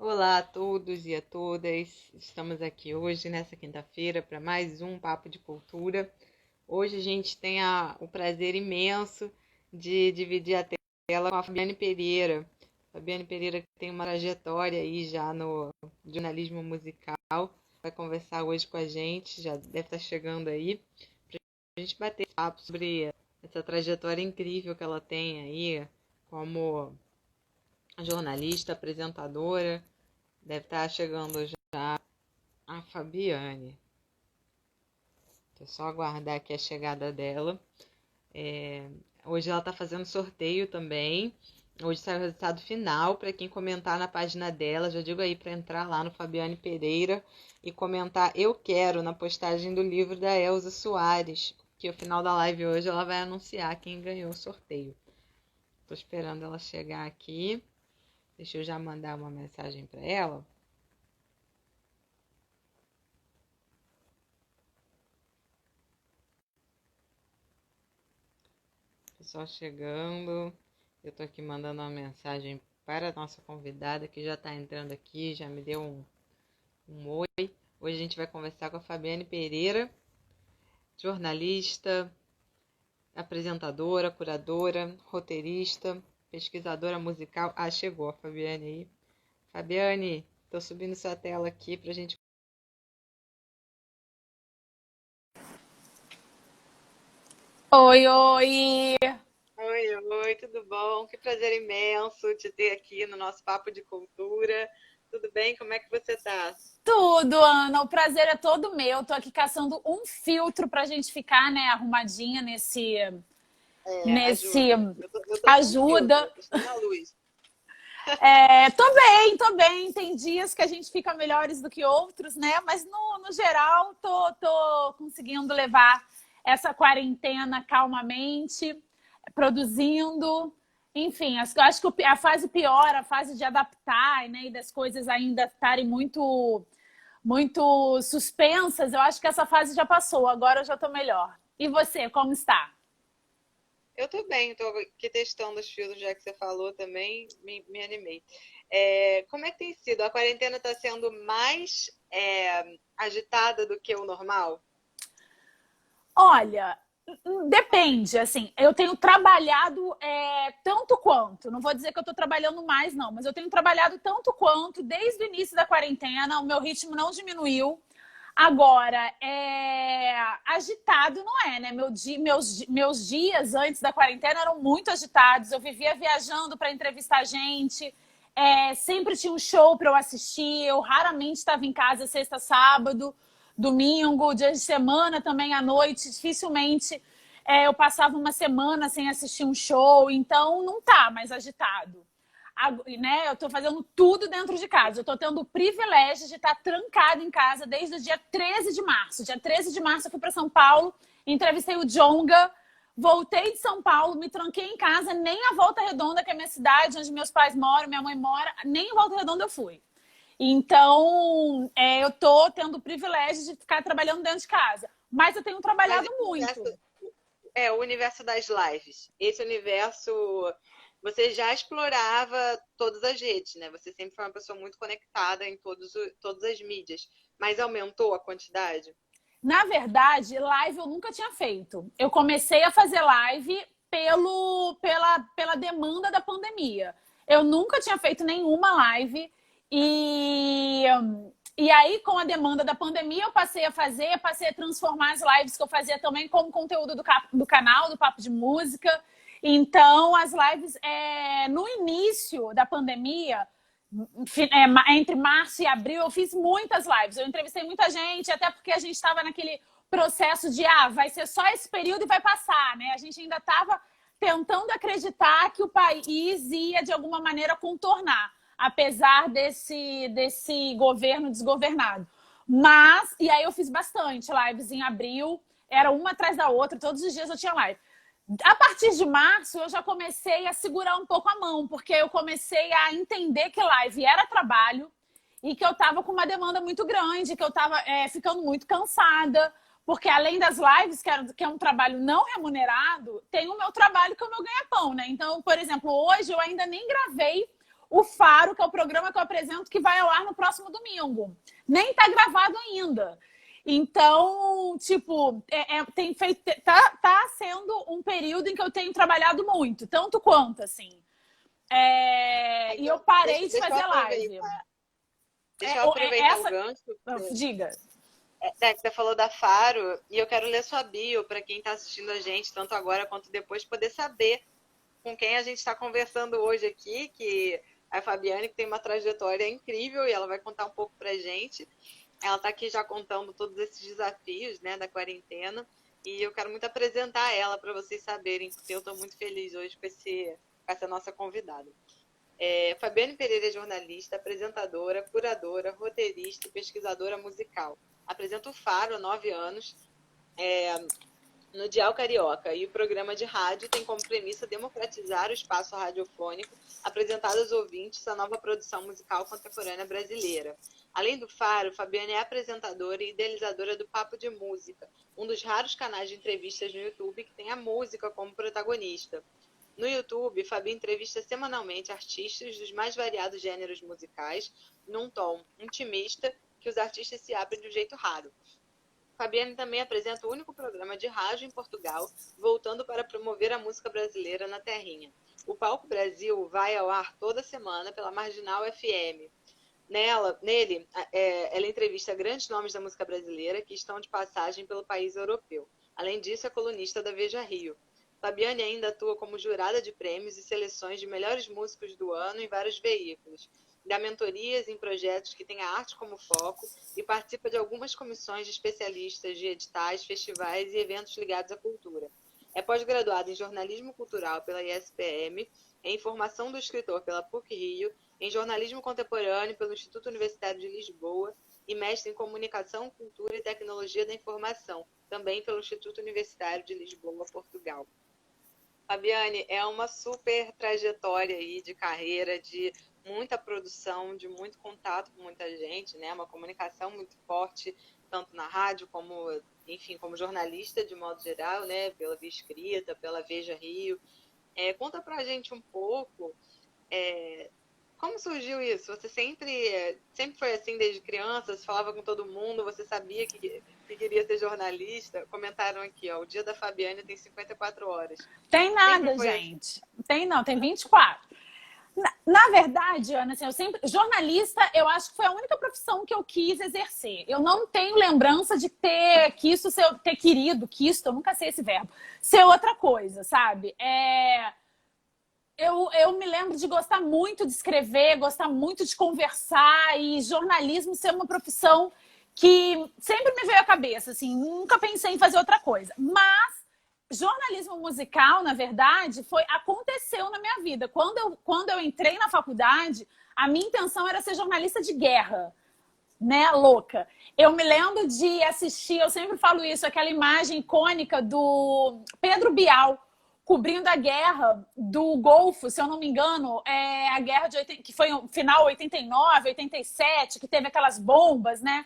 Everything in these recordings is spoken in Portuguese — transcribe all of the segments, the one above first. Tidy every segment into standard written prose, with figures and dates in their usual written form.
Olá a todos e a todas. Estamos aqui hoje, nessa quinta-feira, para mais um Papo de Cultura. Hoje a gente tem o prazer imenso de dividir a tela com a Fabiane Pereira. Fabiane Pereira que tem uma trajetória aí já no jornalismo musical. Vai conversar hoje com a gente, já deve estar chegando aí, para a gente bater papo sobre essa trajetória incrível que ela tem aí como jornalista, apresentadora. Deve estar chegando já a Fabiane. Deixa eu só aguardar aqui a chegada dela. Hoje ela está fazendo sorteio também. Hoje sai o resultado final para quem comentar na página dela. Já digo aí para entrar lá no Fabiane Pereira e comentar "Eu quero" na postagem do livro da Elza Soares, que no final da live hoje ela vai anunciar quem ganhou o sorteio. Estou esperando ela chegar aqui. Deixa eu já mandar uma mensagem para ela. Pessoal chegando. Eu tô aqui mandando uma mensagem para a nossa convidada que já está entrando aqui, já me deu um oi. Hoje a gente vai conversar com a Fabiane Pereira, jornalista, apresentadora, curadora, roteirista, pesquisadora musical. Ah, chegou a Fabiane aí. Fabiane, tô subindo sua tela aqui pra gente. Oi, oi! Oi, oi, tudo bom? Que prazer imenso te ter aqui no nosso Papo de Cultura. Tudo bem? Como é que você tá? Tudo, Ana. O prazer é todo meu. Tô aqui caçando um filtro pra gente ficar, né, arrumadinha nesse Ajuda. Eu tô sem filtro, ajuda. eu estou na luz. Tô bem. Tem dias que a gente fica melhores do que outros, né? Mas no geral, tô conseguindo levar essa quarentena calmamente, produzindo. Enfim, eu acho que a fase pior, a fase de adaptar, né, e das coisas ainda estarem muito suspensas, eu acho que essa fase já passou, agora eu já tô melhor. E você, como está? Eu tô bem, tô aqui testando os filtros, já que você falou também, me animei. Como é que tem sido? A quarentena está sendo mais agitada do que o normal? Olha, depende, assim, eu tenho trabalhado tanto quanto, não vou dizer que eu tô trabalhando mais, não, mas eu tenho trabalhado tanto quanto desde o início da quarentena, o meu ritmo não diminuiu. Agora, agitado não é, né? Meus dias antes da quarentena eram muito agitados. Eu vivia viajando para entrevistar gente. Sempre tinha um show para eu assistir. Eu raramente estava em casa sexta, sábado, domingo, dia de semana também à noite. Dificilmente eu passava uma semana sem assistir um show. Então, não tá mais agitado. Né, eu tô fazendo tudo dentro de casa. Eu tô tendo o privilégio de estar trancada em casa desde o dia 13 de março. Dia 13 de março eu fui para São Paulo, entrevistei o Djonga, voltei de São Paulo, me tranquei em casa, nem a Volta Redonda, que é a minha cidade, onde meus pais moram, minha mãe mora, nem a Volta Redonda eu fui. Então, eu tô tendo o privilégio de ficar trabalhando dentro de casa. Mas eu tenho Mas trabalhado o muito. universo, o universo das lives. Esse universo, você já explorava todas as redes, né? Você sempre foi uma pessoa muito conectada em todas as mídias. Mas aumentou a quantidade? Na verdade, live eu nunca tinha feito. Eu comecei a fazer live pela demanda da pandemia. Eu nunca tinha feito nenhuma live e aí, com a demanda da pandemia, eu passei a transformar as lives que eu fazia também como conteúdo do canal, do Papo de Música. Então, as lives, no início da pandemia, entre março e abril, eu fiz muitas lives. Eu entrevistei muita gente, até porque a gente estava naquele processo de vai ser só esse período e vai passar, né? A gente ainda estava tentando acreditar que o país ia, de alguma maneira, contornar, apesar desse governo desgovernado. Mas, e aí eu fiz bastante lives em abril, era uma atrás da outra, todos os dias eu tinha live. A partir de março, eu já comecei a segurar um pouco a mão, porque eu comecei a entender que live era trabalho e que eu estava com uma demanda muito grande, que eu estava ficando muito cansada, porque além das lives, que é um trabalho não remunerado, tem o meu trabalho que é o meu ganha-pão, né? Então, por exemplo, hoje eu ainda nem gravei o Faro, que é o programa que eu apresento, que vai ao ar no próximo domingo. Nem tá gravado ainda. Então, tipo, tá sendo um período em que eu tenho trabalhado muito, tanto quanto, assim. E eu parei de fazer live. Deixa eu aproveitar o gancho. Diga. Você falou da Faro, e eu quero ler sua bio para quem está assistindo a gente, tanto agora quanto depois, poder saber com quem a gente está conversando hoje aqui, que a Fabiane, que tem uma trajetória incrível, e ela vai contar um pouco para a gente. Ela está aqui já contando todos esses desafios, né, da quarentena, e eu quero muito apresentar ela para vocês saberem, porque eu estou muito feliz hoje com essa nossa convidada. Fabiane Pereira é jornalista, apresentadora, curadora, roteirista e pesquisadora musical. Apresenta o Faro há 9 anos no Dial Carioca, e o programa de rádio tem como premissa democratizar o espaço radiofônico, apresentado aos ouvintes a nova produção musical contemporânea brasileira. Além do Faro, Fabiane é apresentadora e idealizadora do Papo de Música, um dos raros canais de entrevistas no YouTube que tem a música como protagonista. No YouTube, Fabi entrevista semanalmente artistas dos mais variados gêneros musicais, num tom intimista que os artistas se abrem de um jeito raro. Fabiane também apresenta o único programa de rádio em Portugal, voltando para promover a música brasileira na terrinha. O Palco Brasil vai ao ar toda semana pela Marginal FM. Nele, ela entrevista grandes nomes da música brasileira que estão de passagem pelo país europeu. Além disso, é colunista da Veja Rio. Fabiane ainda atua como jurada de prêmios e seleções de melhores músicos do ano em vários veículos. Dá mentorias em projetos que têm a arte como foco e participa de algumas comissões de especialistas de editais, festivais e eventos ligados à cultura. É pós-graduada em jornalismo cultural pela ISPM, em formação do escritor pela PUC-Rio, em jornalismo contemporâneo pelo Instituto Universitário de Lisboa e mestre em comunicação, cultura e tecnologia da informação, também pelo Instituto Universitário de Lisboa, Portugal. Fabiane, é uma super trajetória aí de carreira, de muita produção, de muito contato com muita gente, né? Uma comunicação muito forte, tanto na rádio como, enfim, como jornalista de modo geral, né? Pela Via Escrita, pela Veja Rio. Conta pra gente um pouco como surgiu isso? Você sempre foi assim desde criança? Você falava com todo mundo? Você sabia que queria ser jornalista? Comentaram aqui, ó, o dia da Fabiane tem 54 horas. Tem nada, gente. Assim? Tem 24. Na verdade, Ana, assim, jornalista, eu acho que foi a única profissão que eu quis exercer. Eu não tenho lembrança de ter querido, eu nunca sei esse verbo, ser outra coisa, sabe? Eu me lembro de gostar muito de escrever, gostar muito de conversar e jornalismo ser uma profissão que sempre me veio à cabeça, assim, nunca pensei em fazer outra coisa. Mas jornalismo musical, na verdade, aconteceu na minha vida. Quando eu entrei na faculdade, a minha intenção era ser jornalista de guerra, né, louca. Eu me lembro de assistir, eu sempre falo isso, aquela imagem icônica do Pedro Bial, cobrindo a guerra do Golfo, se eu não me engano, a guerra que foi no final 89, 87, que teve aquelas bombas, né?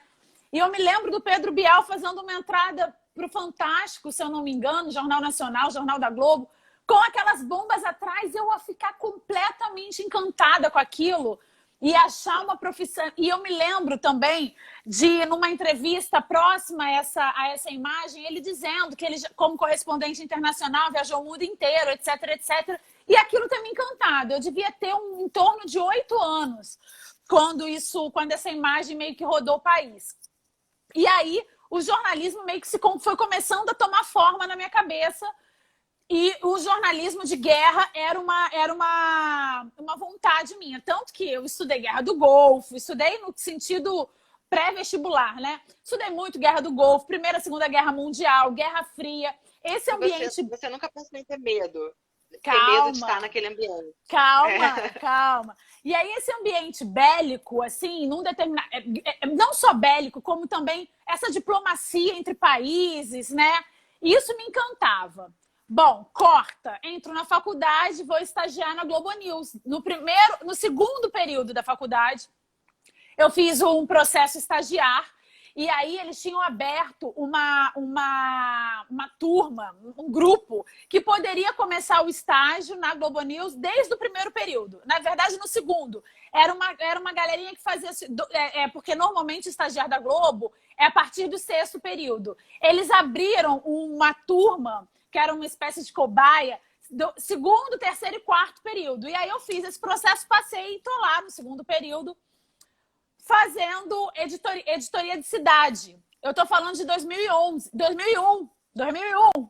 E eu me lembro do Pedro Bial fazendo uma entrada para o Fantástico, se eu não me engano, Jornal Nacional, Jornal da Globo, com aquelas bombas atrás, eu ia ficar completamente encantada com aquilo e achar uma profissão. E eu me lembro também de, numa entrevista próxima a essa imagem, ele dizendo que ele, como correspondente internacional, viajou o mundo inteiro, etc, etc. E aquilo tem me encantado. Eu devia ter em torno de 8 anos quando essa imagem meio que rodou o país. E aí, o jornalismo meio que foi começando a tomar forma na minha cabeça. E o jornalismo de guerra era uma vontade minha. Tanto que eu estudei Guerra do Golfo, estudei no sentido pré-vestibular, né? Estudei muito Guerra do Golfo, Primeira e Segunda Guerra Mundial, Guerra Fria. Esse ambiente... Você nunca pensou em ter medo? Calma. Ter medo de estar naquele ambiente. Calma. E aí esse ambiente bélico, assim, num determinado... não só bélico, como também essa diplomacia entre países, né? Isso me encantava. Bom, entro na faculdade, vou estagiar na Globo News. No segundo período da faculdade, eu fiz um processo estagiar E aí eles tinham aberto uma turma, um grupo, que poderia começar o estágio na Globo News desde o primeiro período. Na verdade, no segundo. Era uma galerinha que fazia... porque normalmente o estagiário da Globo é a partir do sexto período. Eles abriram uma turma, que era uma espécie de cobaia, do segundo, terceiro e quarto período. E aí eu fiz esse processo, passei e tô lá no segundo período fazendo editoria de cidade. Eu tô falando de 2011, 2001.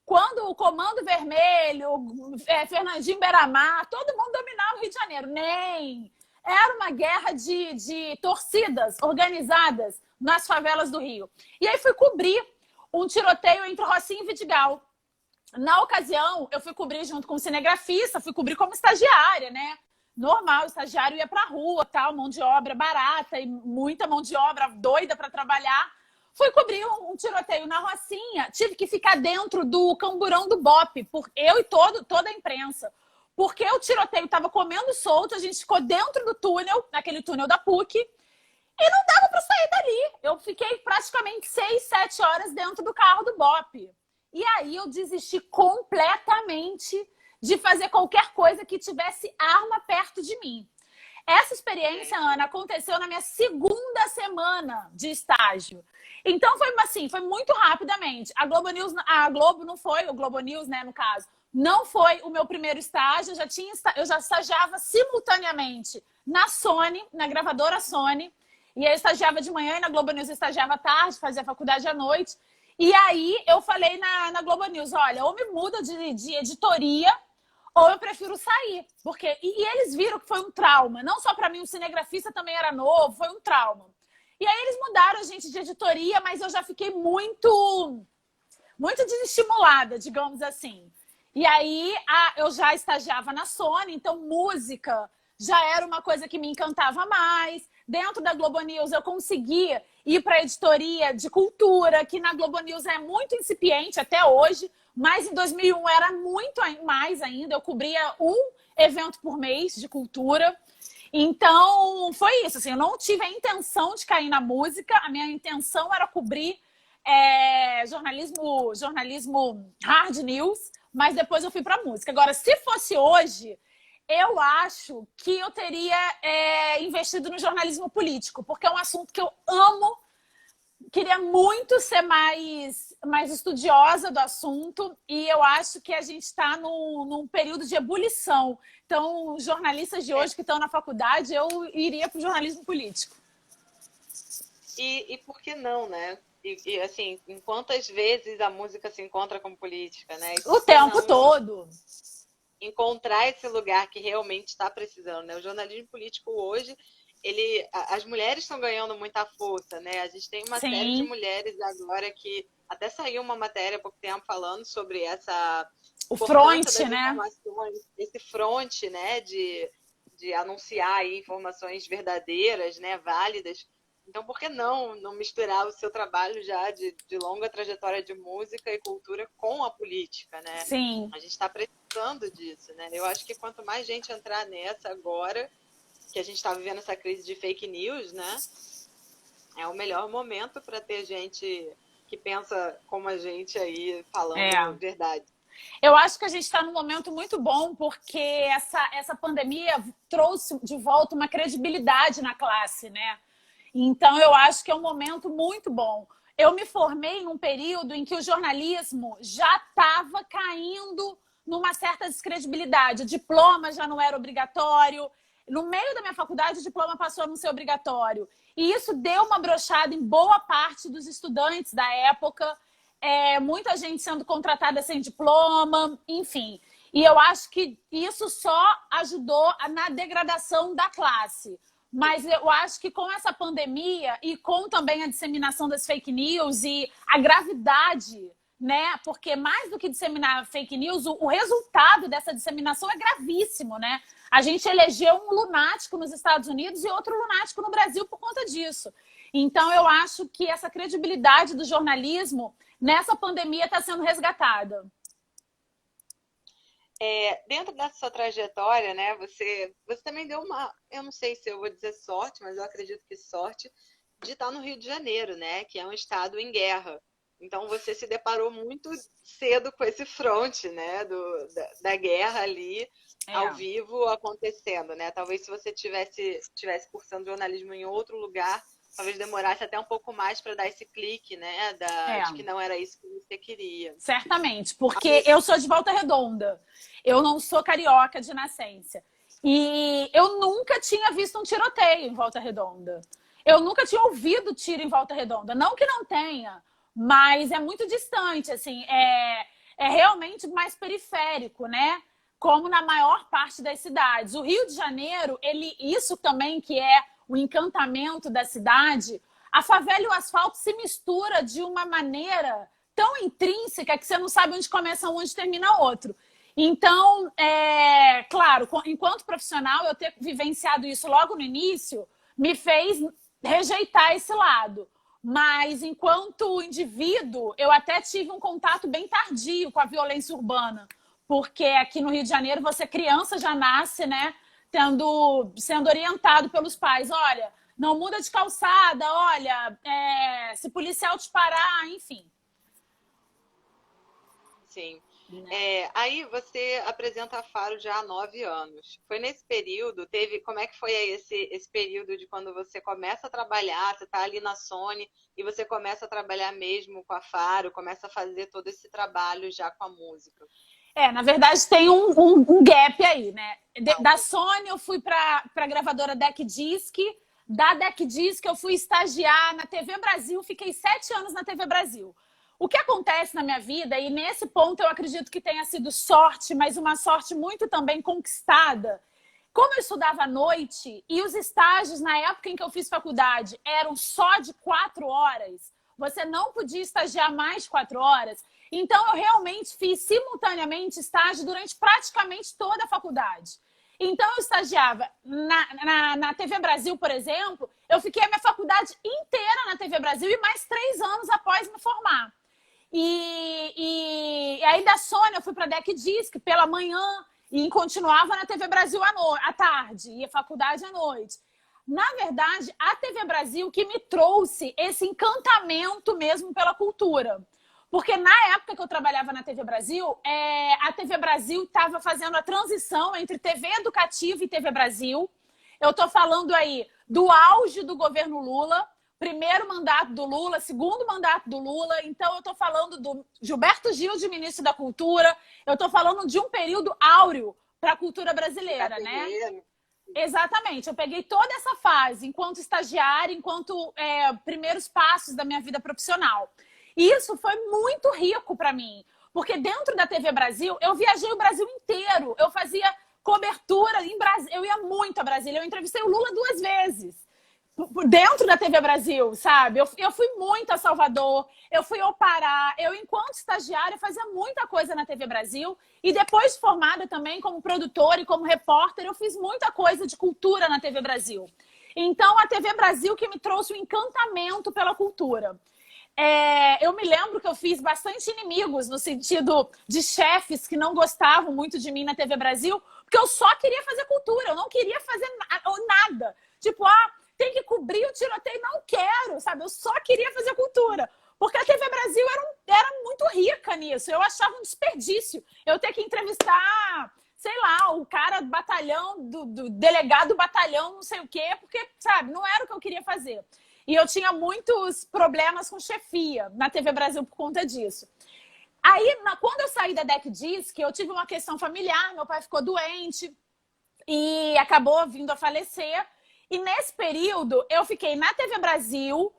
Quando o Comando Vermelho, Fernandinho Beiramar, todo mundo dominava o Rio de Janeiro. Nem. Era uma guerra de torcidas organizadas nas favelas do Rio. E aí fui cobrir um tiroteio entre Rocinha e Vidigal. Na ocasião, eu fui cobrir junto com o cinegrafista, fui cobrir como estagiária, né? Normal, o estagiário ia pra rua, tal, mão de obra barata e muita mão de obra doida para trabalhar. Fui cobrir um tiroteio na Rocinha, tive que ficar dentro do camburão do BOPE, eu e toda a imprensa. Porque o tiroteio estava comendo solto, a gente ficou dentro do túnel, naquele túnel da PUC, e não dava para sair dali. Eu fiquei praticamente 6, 7 horas dentro do carro do BOPE. E aí eu desisti completamente de fazer qualquer coisa que tivesse arma perto de mim. Essa experiência, Ana, aconteceu na minha segunda semana de estágio. Então foi assim, foi muito rapidamente. A Globo não foi, o Globo News, né, no caso, não foi o meu primeiro estágio. Eu já estagiava simultaneamente na Sony, na gravadora Sony. E eu estagiava de manhã e na Globo News eu estagiava à tarde, fazia faculdade à noite. E aí eu falei na Globo News, olha, ou me muda de editoria, ou eu prefiro sair. E eles viram que foi um trauma. Não só para mim, o cinegrafista também era novo, foi um trauma. E aí eles mudaram a gente de editoria, mas eu já fiquei muito desestimulada, digamos assim. E aí eu já estagiava na Sony, então música já era uma coisa que me encantava mais. Dentro da Globo News eu conseguia ir para a editoria de cultura, que na Globo News é muito incipiente até hoje, mas em 2001 era muito mais ainda. Eu cobria um evento por mês de cultura. Então, foi isso. Assim, eu não tive a intenção de cair na música. A minha intenção era cobrir jornalismo hard news, mas depois eu fui para música. Agora, se fosse hoje, eu acho que eu teria investido no jornalismo político, porque é um assunto que eu amo. Queria muito ser mais estudiosa do assunto e eu acho que a gente está num período de ebulição. Então, os jornalistas de hoje que estão na faculdade, eu iria para o jornalismo político. E por que não, né? E assim, em quantas vezes a música se encontra com política, né? O tempo todo. Encontrar esse lugar que realmente está precisando, né? O jornalismo político hoje, as mulheres estão ganhando muita força, né? A gente tem uma série de mulheres agora que até saiu uma matéria há pouco tempo falando sobre o front, né? Esse front, né? De anunciar aí informações verdadeiras, né? Válidas. Então, por que não misturar o seu trabalho já de longa trajetória de música e cultura com a política, né? Sim. A gente está precisando disso, né? Eu acho que quanto mais gente entrar nessa agora, que a gente está vivendo essa crise de fake news, né? É o melhor momento para ter gente que pensa como a gente aí, falando verdade. Eu acho que a gente está num momento muito bom, porque essa pandemia trouxe de volta uma credibilidade na classe, né? Então, eu acho que é um momento muito bom. Eu me formei num período em que o jornalismo já estava caindo numa certa descredibilidade. O diploma já não era obrigatório. No meio da minha faculdade, o diploma passou a não ser obrigatório. E isso deu uma brochada em boa parte dos estudantes da época. Muita gente sendo contratada sem diploma, enfim. E eu acho que isso só ajudou na degradação da classe. Mas eu acho que com essa pandemia e com também a disseminação das fake news e a gravidade, né? Porque mais do que disseminar fake news, o resultado dessa disseminação é gravíssimo, né? A gente elegeu um lunático nos Estados Unidos e outro lunático no Brasil por conta disso. Então, eu acho que essa credibilidade do jornalismo nessa pandemia está sendo resgatada. Dentro dessa sua trajetória, né, você também deu eu não sei se eu vou dizer sorte, mas eu acredito que sorte, de estar no Rio de Janeiro, né? Que é um estado em guerra. Então você se deparou muito cedo com esse fronte, né? Da guerra ali ao É. vivo acontecendo, né? Talvez se você tivesse cursando jornalismo em outro lugar, talvez demorasse até um pouco mais para dar esse clique, né? É. De que não era isso que você queria. Certamente, porque eu sou de Volta Redonda. Eu não sou carioca de nascença. E eu nunca tinha visto um tiroteio em Volta Redonda. Eu nunca tinha ouvido tiro em Volta Redonda. Não que não tenha, mas é muito distante, assim, é realmente mais periférico, né? Como na maior parte das cidades. O Rio de Janeiro, isso também que é o encantamento da cidade, a favela e o asfalto se mistura de uma maneira tão intrínseca que você não sabe onde começa um, onde termina outro. Então, claro, enquanto profissional, eu ter vivenciado isso logo no início me fez rejeitar esse lado. Mas, enquanto indivíduo, eu até tive um contato bem tardio com a violência urbana. Porque aqui no Rio de Janeiro, você criança já nasce, né, sendo orientado pelos pais. Olha, não muda de calçada, olha, se policial te parar, enfim. Sim. Aí você apresenta a Faro já há 9 anos. Foi nesse período, como é que foi aí esse período de quando você começa a trabalhar, você está ali na Sony e você começa a trabalhar mesmo com a Faro, começa a fazer todo esse trabalho já com a música? Na verdade tem um gap aí, né? Da Sony eu fui para a gravadora Deck Disc, da Deck Disc eu fui estagiar na TV Brasil, fiquei 7 anos na TV Brasil. O que acontece na minha vida, e nesse ponto eu acredito que tenha sido sorte, mas uma sorte muito também conquistada. Como eu estudava à noite e os estágios na época em que eu fiz faculdade eram só de 4 horas, você não podia estagiar mais de 4 horas, então eu realmente fiz simultaneamente estágio durante praticamente toda a faculdade. Então eu estagiava na TV Brasil, por exemplo, eu fiquei a minha faculdade inteira na TV Brasil e mais 3 anos após me formar. E aí da Sony eu fui para a Deck Disc pela manhã e continuava na TV Brasil à tarde e a faculdade à noite. Na verdade, a TV Brasil que me trouxe esse encantamento mesmo pela cultura. Porque na época que eu trabalhava na TV Brasil, a TV Brasil estava fazendo a transição entre TV Educativa e TV Brasil. Eu estou falando aí do auge do governo Lula, primeiro mandato do Lula, segundo mandato do Lula. Então, eu estou falando do Gilberto Gil de ministro da Cultura. Eu estou falando de um período áureo para a cultura brasileira, né? Exatamente. Eu peguei toda essa fase enquanto estagiária, enquanto primeiros passos da minha vida profissional. E isso foi muito rico para mim. Porque dentro da TV Brasil, eu viajei o Brasil inteiro. Eu fazia cobertura em Brasília. Eu ia muito a Brasília. Eu entrevistei o Lula 2 vezes. Dentro da TV Brasil, sabe? Eu fui muito a Salvador, eu fui ao Pará, eu, enquanto estagiária, fazia muita coisa na TV Brasil e depois de formada também como produtora e como repórter, eu fiz muita coisa de cultura na TV Brasil. Então, a TV Brasil que me trouxe um encantamento pela cultura. Eu me lembro que eu fiz bastante inimigos no sentido de chefes que não gostavam muito de mim na TV Brasil, porque eu só queria fazer cultura, eu não queria fazer nada. Tipo, tem que cobrir o tiroteio, não quero, sabe? Eu só queria fazer cultura. Porque a TV Brasil era muito rica nisso. Eu achava um desperdício. Eu ter que entrevistar, sei lá, o cara do batalhão, do delegado do batalhão, não sei o quê, porque, sabe, não era o que eu queria fazer. E eu tinha muitos problemas com chefia na TV Brasil por conta disso. Aí, quando eu saí da Deck Disc, eu tive uma questão familiar, meu pai ficou doente e acabou vindo a falecer. E nesse período, eu fiquei na TV Brasil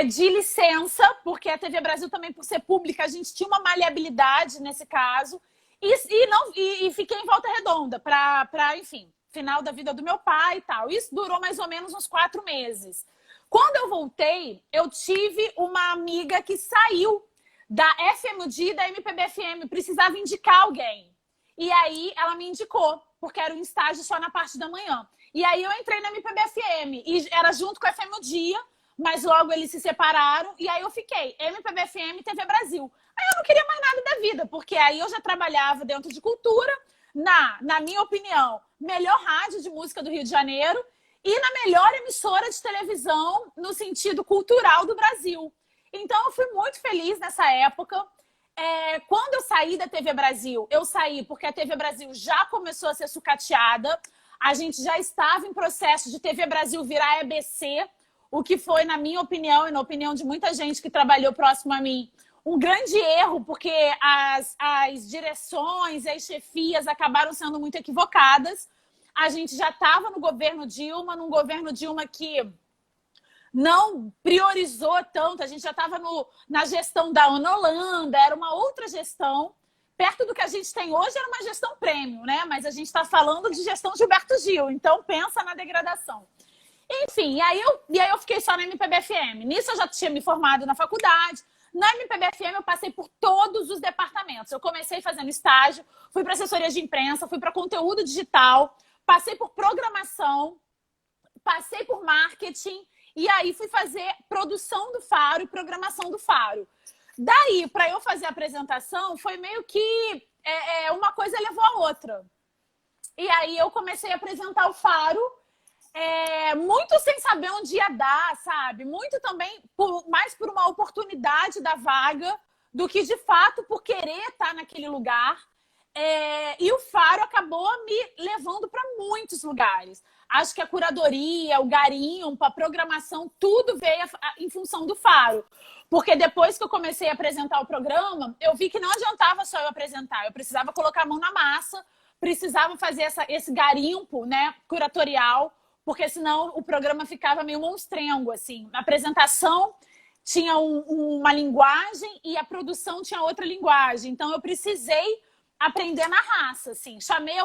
de licença, porque a TV Brasil também, por ser pública, a gente tinha uma maleabilidade nesse caso. E fiquei em Volta Redonda para, enfim, final da vida do meu pai e tal. Isso durou mais ou menos uns 4 meses. Quando eu voltei, eu tive uma amiga que saiu da FMD e da MPB-FM, precisava indicar alguém. E aí ela me indicou, porque era um estágio só na parte da manhã. E aí eu entrei na MPB-FM e era junto com a FM o Dia, mas logo eles se separaram e aí eu fiquei MPB-FM e TV Brasil. Aí eu não queria mais nada da vida, porque aí eu já trabalhava dentro de cultura, na minha opinião, melhor rádio de música do Rio de Janeiro. e na melhor emissora de televisão no sentido cultural do Brasil. Então, eu fui muito feliz nessa época. Quando eu saí da TV Brasil, eu saí porque a TV Brasil já começou a ser sucateada. A gente já estava em processo de TV Brasil virar EBC, o que foi, na minha opinião e na opinião de muita gente que trabalhou próximo a mim, um grande erro, porque as direções e as chefias acabaram sendo muito equivocadas. A gente já estava no governo Dilma, num governo Dilma que não priorizou tanto. A gente já estava na gestão da Ana Holanda, era uma outra gestão. Perto do que a gente tem hoje, era uma gestão premium, né? Mas a gente está falando de gestão Gilberto Gil, então pensa na degradação. Enfim, e aí eu fiquei só na MPB-FM. Nisso eu já tinha me formado na faculdade. Na MPB-FM eu passei por todos os departamentos. Eu comecei fazendo estágio, fui para assessoria de imprensa, fui para conteúdo digital, passei por programação, passei por marketing e aí fui fazer produção do Faro e programação do Faro. Daí, para eu fazer a apresentação, foi meio que uma coisa levou a outra. E aí eu comecei a apresentar o Faro, muito sem saber onde ia dar, sabe? Muito também mais por uma oportunidade da vaga do que, de fato, por querer estar naquele lugar. E o Faro acabou me levando para muitos lugares. Acho que a curadoria, o garimpo, a programação, tudo veio em função do Faro. Porque depois que eu comecei a apresentar o programa, eu vi que não adiantava só eu apresentar. Eu precisava colocar a mão na massa, precisava fazer esse garimpo, né, curatorial, porque senão o programa ficava meio monstrengo, assim. A apresentação tinha uma linguagem e a produção tinha outra linguagem. Então, eu precisei aprender na raça, assim. Chamei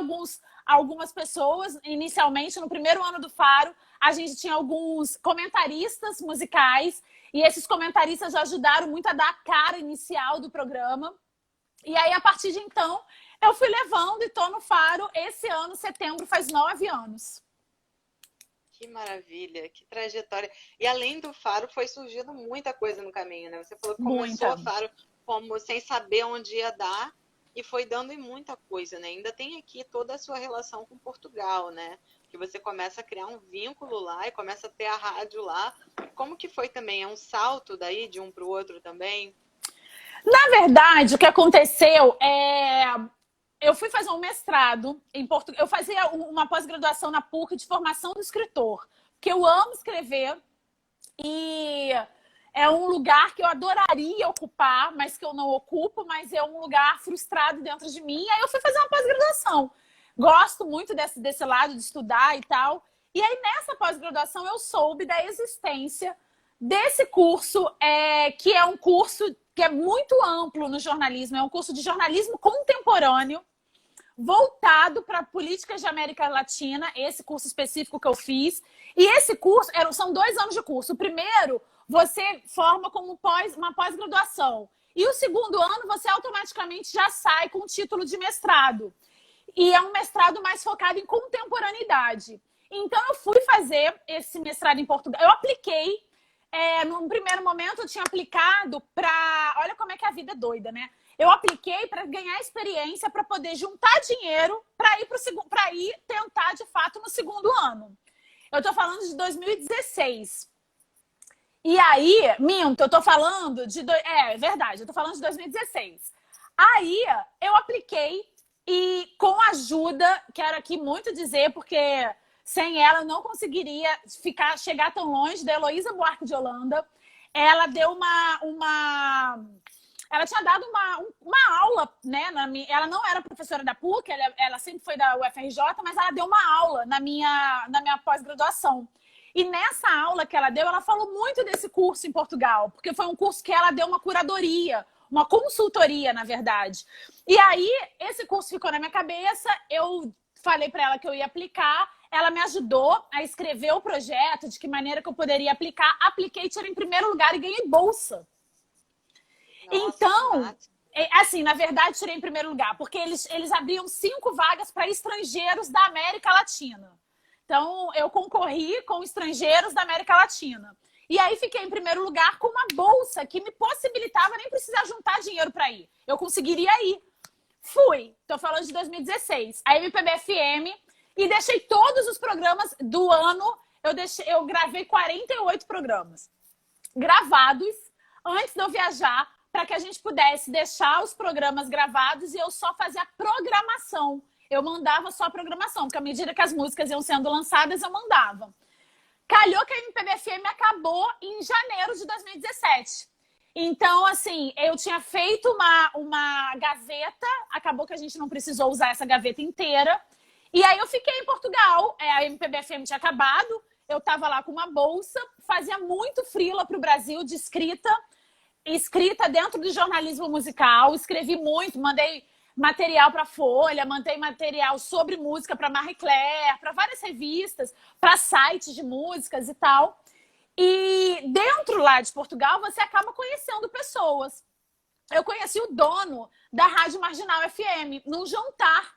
algumas pessoas, inicialmente, no primeiro ano do Faro, a gente tinha alguns comentaristas musicais, e esses comentaristas ajudaram muito a dar a cara inicial do programa. E aí, a partir de então, eu fui levando e tô no Faro. Esse ano, setembro, faz 9 anos. Que maravilha, que trajetória. E além do Faro, foi surgindo muita coisa no caminho, né? Você falou que começou o Faro como sem saber onde ia dar e foi dando em muita coisa, né? Ainda tem aqui toda a sua relação com Portugal, né? Que você começa a criar um vínculo lá e começa a ter a rádio lá. Como que foi também? É um salto daí de um para o outro também? Na verdade, o que aconteceu eu fui fazer um mestrado em Portugal. Eu fazia uma pós-graduação na PUC de formação do escritor, porque eu amo escrever e é um lugar que eu adoraria ocupar, mas que eu não ocupo, mas é um lugar frustrado dentro de mim. Aí eu fui fazer uma pós-graduação. Gosto muito desse lado de estudar e tal. E aí, nessa pós-graduação, eu soube da existência desse curso, que é um curso que é muito amplo no jornalismo. É um curso de jornalismo contemporâneo, voltado para políticas de América Latina, esse curso específico que eu fiz. E esse curso, são 2 anos de curso. O primeiro, você forma como uma pós-graduação. E o segundo ano, você automaticamente já sai com o título de mestrado. E é um mestrado mais focado em contemporaneidade. Então, eu fui fazer esse mestrado em Portugal. Eu apliquei. No primeiro momento, eu tinha aplicado para... Olha como é que a vida é doida, né? Eu apliquei para ganhar experiência, para poder juntar dinheiro para ir tentar, de fato, no segundo ano. Eu estou falando de 2016. E aí, eu estou falando de... É verdade, eu estou falando de 2016. Aí, eu apliquei e com a ajuda, quero aqui muito dizer, porque sem ela eu não conseguiria chegar tão longe, da Heloísa Buarque de Holanda. Ela deu ela tinha dado uma aula, né? Ela não era professora da PUC, ela sempre foi da UFRJ, mas ela deu uma aula na minha pós-graduação. E nessa aula que ela deu, ela falou muito desse curso em Portugal, porque foi um curso que ela deu uma curadoria, uma consultoria, na verdade. E aí, esse curso ficou na minha cabeça, eu falei para ela que eu ia aplicar, ela me ajudou a escrever o projeto, de que maneira que eu poderia aplicar. Apliquei, tirei em primeiro lugar e ganhei bolsa. Nossa, então, assim, na verdade, tirei em primeiro lugar, porque eles abriam 5 vagas para estrangeiros da América Latina. Então, eu concorri com estrangeiros da América Latina. E aí, fiquei em primeiro lugar com uma bolsa que me possibilitava nem precisar juntar dinheiro para ir. Eu conseguiria ir. Fui. Estou falando de 2016. A MPB-FM. E deixei todos os programas do ano eu gravei 48 programas gravados antes de eu viajar, para que a gente pudesse deixar os programas gravados e eu só fazia a programação. Eu mandava só a programação, porque à medida que as músicas iam sendo lançadas, eu mandava. Calhou que a MPB FM acabou em janeiro de 2017. Então, assim, eu tinha feito uma gaveta, acabou que a gente não precisou usar essa gaveta inteira. E aí eu fiquei em Portugal, a MPB FM tinha acabado, eu estava lá com uma bolsa, fazia muito freela para o Brasil de escrita dentro do jornalismo musical, escrevi muito, mandei material para Folha, mandei material sobre música para Marie Claire, para várias revistas, para sites de músicas e tal. E dentro lá de Portugal, você acaba conhecendo pessoas. Eu conheci o dono da Rádio Marginal FM num jantar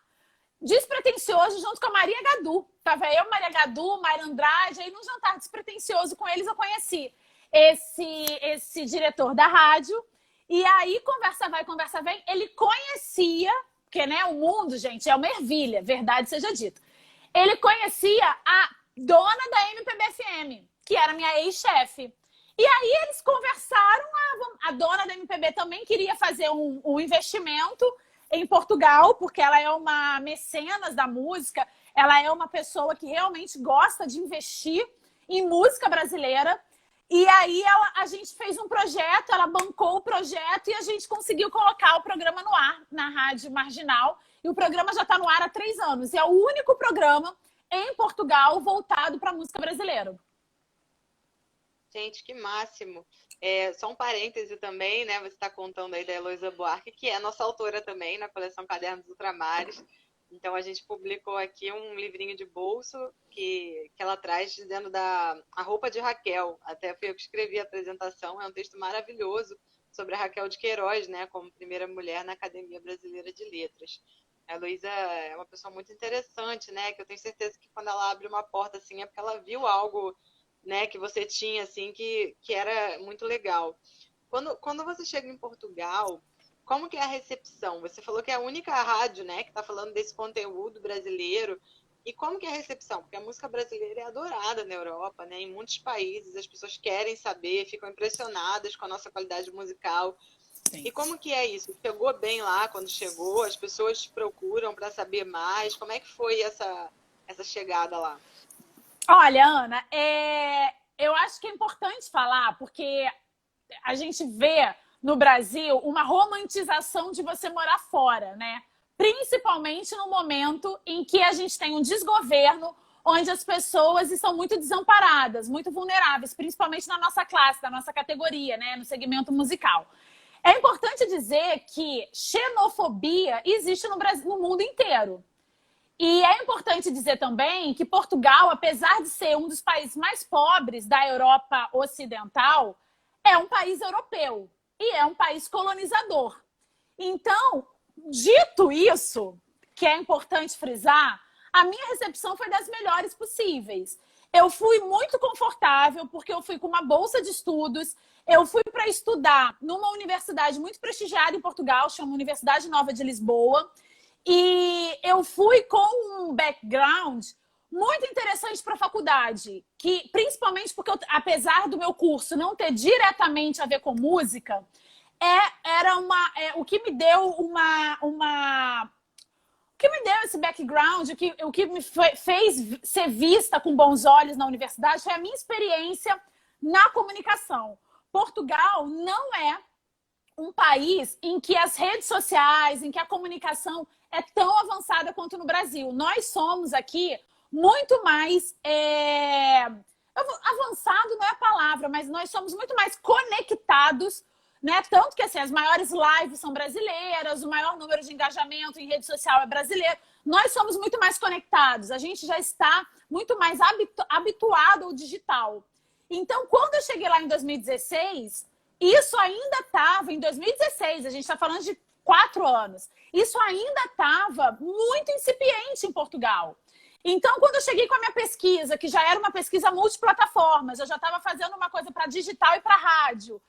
despretensioso junto com a Maria Gadu. Tava eu, Maria Gadu, Mayra Andrade, aí num jantar despretensioso com eles eu conheci esse diretor da rádio. E aí, conversa vai, conversa vem, ele conhecia, porque né, o mundo, gente, é uma ervilha, verdade seja dito. Ele conhecia a dona da MPB FM, que era minha ex-chefe. E aí eles conversaram, a dona da MPB também queria fazer um investimento em Portugal, porque ela é uma mecenas da música, ela é uma pessoa que realmente gosta de investir em música brasileira. E aí a gente fez um projeto, ela bancou o projeto e a gente conseguiu colocar o programa no ar, na Rádio Marginal. E o programa já está no ar há 3 anos. E é o único programa em Portugal voltado para a música brasileira. Gente, que máximo. Só um parêntese também, né? Você está contando aí da Heloísa Buarque, que é nossa autora também na coleção Cadernos Ultramares. Então, a gente publicou aqui um livrinho de bolso que ela traz dizendo a roupa de Raquel. Até fui eu que escrevi a apresentação. É um texto maravilhoso sobre a Raquel de Queiroz, né? Como primeira mulher na Academia Brasileira de Letras. A Heloísa é uma pessoa muito interessante, né? Que eu tenho certeza que quando ela abre uma porta assim é porque ela viu algo, né, que você tinha, assim, que era muito legal. Quando você chega em Portugal, como que é a recepção? Você falou que é a única rádio, né, que está falando desse conteúdo brasileiro. E como que é a recepção? Porque a música brasileira é adorada na Europa, né? Em muitos países as pessoas querem saber, ficam impressionadas com a nossa qualidade musical. Sim. E como que é isso? Chegou bem lá quando chegou? As pessoas te procuram para saber mais? Como é que foi essa chegada lá? Olha, Ana, eu acho que é importante falar, porque a gente vê no Brasil uma romantização de você morar fora, né? Principalmente no momento em que a gente tem um desgoverno, onde as pessoas estão muito desamparadas, muito vulneráveis, principalmente na nossa classe, na nossa categoria, né? No segmento musical. É importante dizer que xenofobia existe no Brasil, no mundo inteiro. E é importante dizer também que Portugal, apesar de ser um dos países mais pobres da Europa Ocidental, é um país europeu e é um país colonizador. Então, dito isso, que é importante frisar, a minha recepção foi das melhores possíveis. Eu fui muito confortável, porque eu fui com uma bolsa de estudos, eu fui para estudar numa universidade muito prestigiada em Portugal, chama Universidade Nova de Lisboa, e eu fui com um background muito interessante para a faculdade, que principalmente porque, apesar do meu curso não ter diretamente a ver com música, o que me deu o que me deu esse background, o que me fez ser vista com bons olhos na universidade foi a minha experiência na comunicação. Portugal não é um país em que as redes sociais, em que a comunicação é tão avançada quanto no Brasil. Nós somos aqui muito mais... avançado não é a palavra, mas nós somos muito mais conectados, né? Tanto que assim, as maiores lives são brasileiras, o maior número de engajamento em rede social é brasileiro. Nós somos muito mais conectados, a gente já está muito mais habituado ao digital. Então, quando eu cheguei lá em 2016, isso ainda estava, em 2016, a gente está falando de 4 anos, isso ainda estava muito incipiente em Portugal. Então, quando eu cheguei com a minha pesquisa, que já era uma pesquisa multiplataformas, eu já estava fazendo uma coisa para digital e para rádio,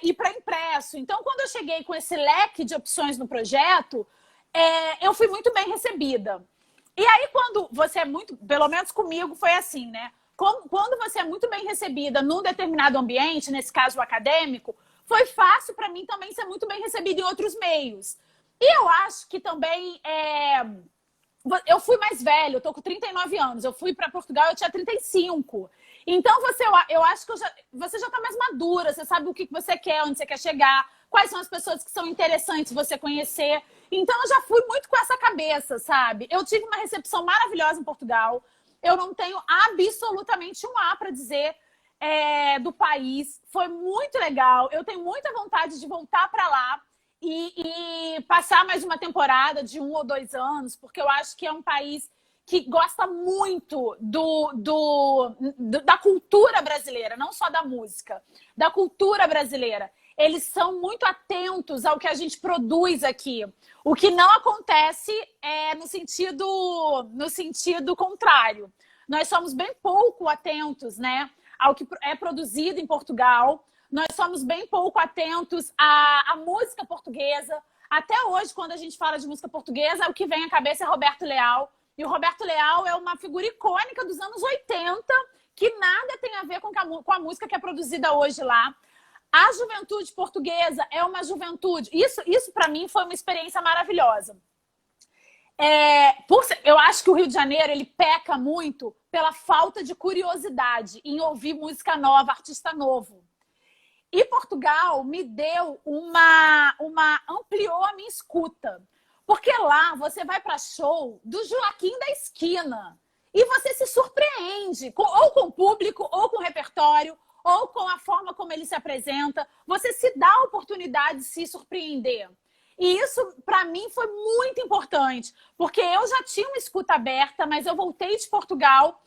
e para impresso. Então, quando eu cheguei com esse leque de opções no projeto, eu fui muito bem recebida. E aí, quando você é muito... Pelo menos comigo foi assim, né? quando você é muito bem recebida num determinado ambiente, nesse caso o acadêmico, foi fácil para mim também ser muito bem recebida em outros meios. E eu acho que também eu fui mais velha, eu tô com 39 anos, eu fui para Portugal, eu tinha 35. Então eu acho que você já tá mais madura, você sabe o que você quer, onde você quer chegar, quais são as pessoas que são interessantes você conhecer. Então eu já fui muito com essa cabeça, sabe? Eu tive uma recepção maravilhosa em Portugal. Eu não tenho absolutamente um A para dizer do país. Foi muito legal. Eu tenho muita vontade de voltar para lá e passar mais uma temporada de 1 ou 2 anos, porque eu acho que é um país que gosta muito da cultura brasileira, não só da música, da cultura brasileira. Eles são muito atentos ao que a gente produz aqui. O que não acontece no sentido contrário. Nós somos bem pouco atentos, né, ao que é produzido em Portugal. Nós somos bem pouco atentos à música portuguesa. Até hoje, quando a gente fala de música portuguesa, o que vem à cabeça é Roberto Leal. E o Roberto Leal é uma figura icônica dos anos 80, que nada tem a ver com a música que é produzida hoje lá. A juventude portuguesa é uma juventude... Isso para mim, foi uma experiência maravilhosa. Eu acho que o Rio de Janeiro ele peca muito pela falta de curiosidade em ouvir música nova, artista novo. E Portugal me deu ampliou a minha escuta. Porque lá você vai para show do Joaquim da Esquina e você se surpreende, ou com o público, ou com o repertório, ou com a forma como ele se apresenta. Você se dá a oportunidade de se surpreender. E isso, para mim, foi muito importante, porque eu já tinha uma escuta aberta, mas eu voltei de Portugal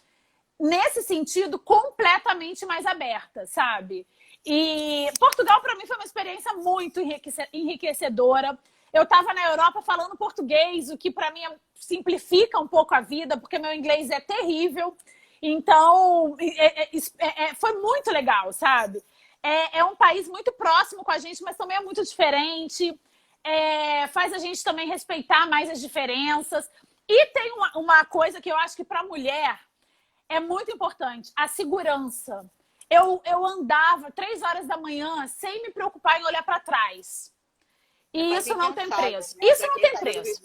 nesse sentido completamente mais aberta, sabe? E Portugal, para mim, foi uma experiência muito enriquecedora. Eu estava na Europa falando português, o que para mim simplifica um pouco a vida, porque meu inglês é terrível. Então, foi muito legal, sabe? É um país muito próximo com a gente, mas também é muito diferente. Faz a gente também respeitar mais as diferenças. E tem uma coisa que eu acho que para a mulher é muito importante, a segurança. Eu andava 3 horas da manhã sem me preocupar em olhar para trás. E isso não tem preço. Né? Isso não tem preço.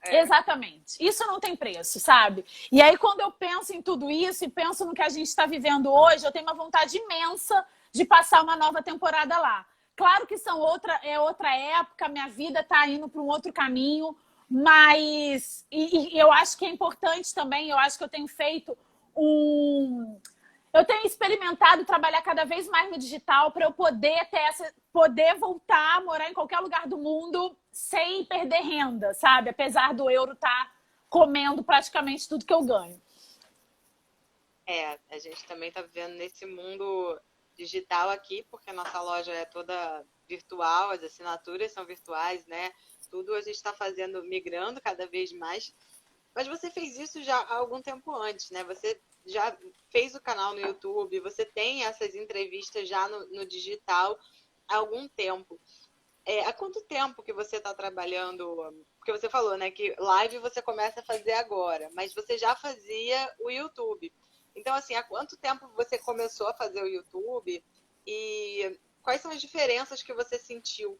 Exatamente. Isso não tem preço, sabe? E aí, quando eu penso em tudo isso e penso no que a gente está vivendo hoje, eu tenho uma vontade imensa de passar uma nova temporada lá. Claro que é outra época, minha vida está indo para um outro caminho, mas eu acho que é importante também, eu acho que eu tenho feito eu tenho experimentado trabalhar cada vez mais no digital para eu poder voltar a morar em qualquer lugar do mundo sem perder renda, sabe? Apesar do euro estar comendo praticamente tudo que eu ganho. A gente também está vivendo nesse mundo digital aqui, porque a nossa loja é toda virtual, as assinaturas são virtuais, né? Tudo a gente está fazendo, migrando cada vez mais. Mas você fez isso já há algum tempo antes, né? Você já fez o canal no YouTube, você tem essas entrevistas já no digital há algum tempo. Há quanto tempo que você está trabalhando? Porque você falou, né, que live você começa a fazer agora, mas você já fazia o YouTube. Então, assim, há quanto tempo você começou a fazer o YouTube e quais são as diferenças que você sentiu?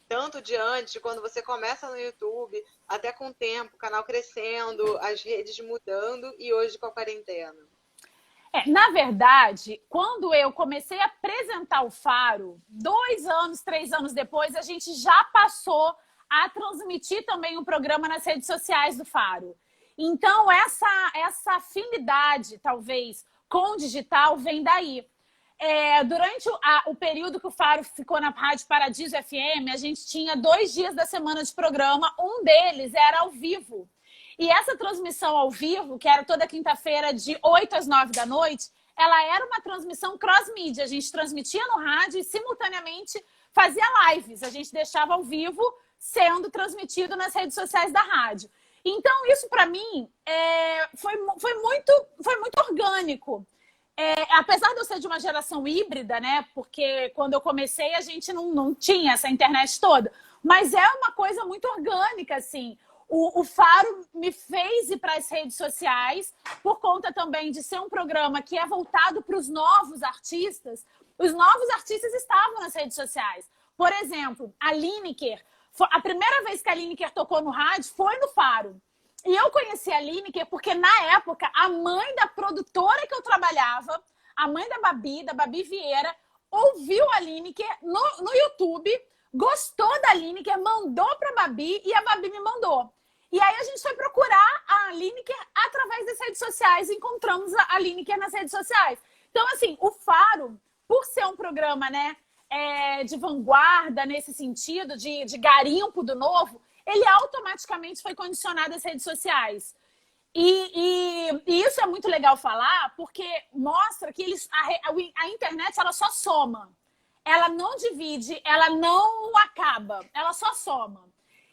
Tanto de antes, quando você começa no YouTube, até com o tempo, o canal crescendo, as redes mudando e hoje com a quarentena. Na verdade, quando eu comecei a apresentar o Faro, 2 anos, 3 anos depois, a gente já passou a transmitir também o programa nas redes sociais do Faro. Então, essa afinidade, talvez, com o digital vem daí. Durante o período que o Faro ficou na Rádio Paradiso FM, a gente tinha 2 dias da semana de programa, um deles era ao vivo. E essa transmissão ao vivo, que era toda quinta-feira de 8 às 9 da noite, ela era uma transmissão cross-mídia. A gente transmitia no rádio e simultaneamente fazia lives. A gente deixava ao vivo sendo transmitido nas redes sociais da rádio. Então, isso para mim foi muito orgânico. Apesar de eu ser de uma geração híbrida, né? Porque quando eu comecei a gente não tinha essa internet toda. Mas é uma coisa muito orgânica, assim. O Faro me fez ir para as redes sociais, por conta também de ser um programa que é voltado para os novos artistas. Os novos artistas estavam nas redes sociais. Por exemplo, a Lineker, a primeira vez que a Lineker tocou no rádio foi no Faro. E eu conheci a Lineker porque, na época, a mãe da produtora que eu trabalhava, a mãe da Babi Vieira, ouviu a Lineker no YouTube, gostou da Lineker, mandou para a Babi e a Babi me mandou. E aí a gente foi procurar a Lineker através das redes sociais, encontramos a Lineker nas redes sociais. Então, assim, o Faro, por ser um programa, né, de vanguarda nesse sentido, de garimpo do novo, ele automaticamente foi condicionado às redes sociais. E isso é muito legal falar, porque mostra que a internet ela só soma. Ela não divide, ela não acaba, ela só soma.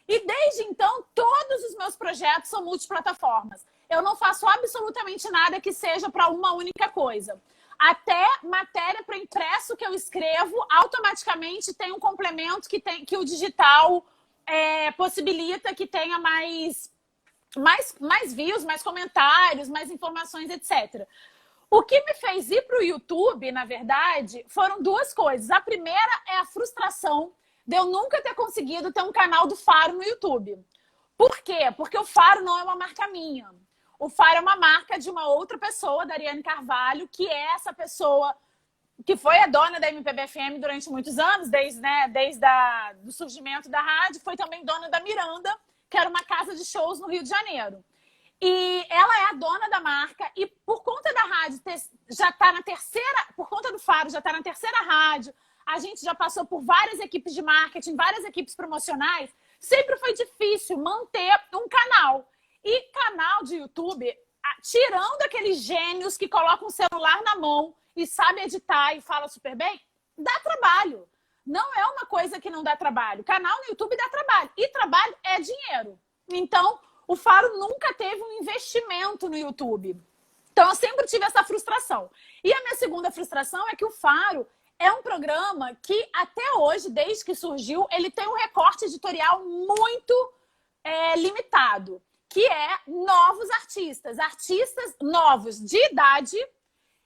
E desde então, todos os meus projetos são multiplataformas. Eu não faço absolutamente nada que seja para uma única coisa. Até matéria para impresso que eu escrevo, automaticamente tem um complemento que o digital possibilita que tenha mais views, mais comentários, mais informações, etc. O que me fez ir para o YouTube, na verdade, foram duas coisas. A primeira é a frustração de eu nunca ter conseguido ter um canal do Faro no YouTube. Por quê? Porque o Faro não é uma marca minha. O Faro é uma marca de uma outra pessoa, da Ariane Carvalho, que é essa pessoa que foi a dona da MPB-FM durante muitos anos, desde o surgimento da rádio, foi também dona da Miranda, que era uma casa de shows no Rio de Janeiro. E ela é a dona da marca e por conta da rádio já está na terceira, por conta do Faro já está na terceira rádio, a gente já passou por várias equipes de marketing, várias equipes promocionais, sempre foi difícil manter um canal. E canal de YouTube, tirando aqueles gênios que colocam o celular na mão e sabem editar e falam super bem, dá trabalho. Não é uma coisa que não dá trabalho. Canal no YouTube dá trabalho. E trabalho é dinheiro. Então, o Faro nunca teve um investimento no YouTube. Então, eu sempre tive essa frustração. E a minha segunda frustração é que o Faro é um programa que, até hoje, desde que surgiu, ele tem um recorte editorial muito limitado, que é novos artistas. Artistas novos de idade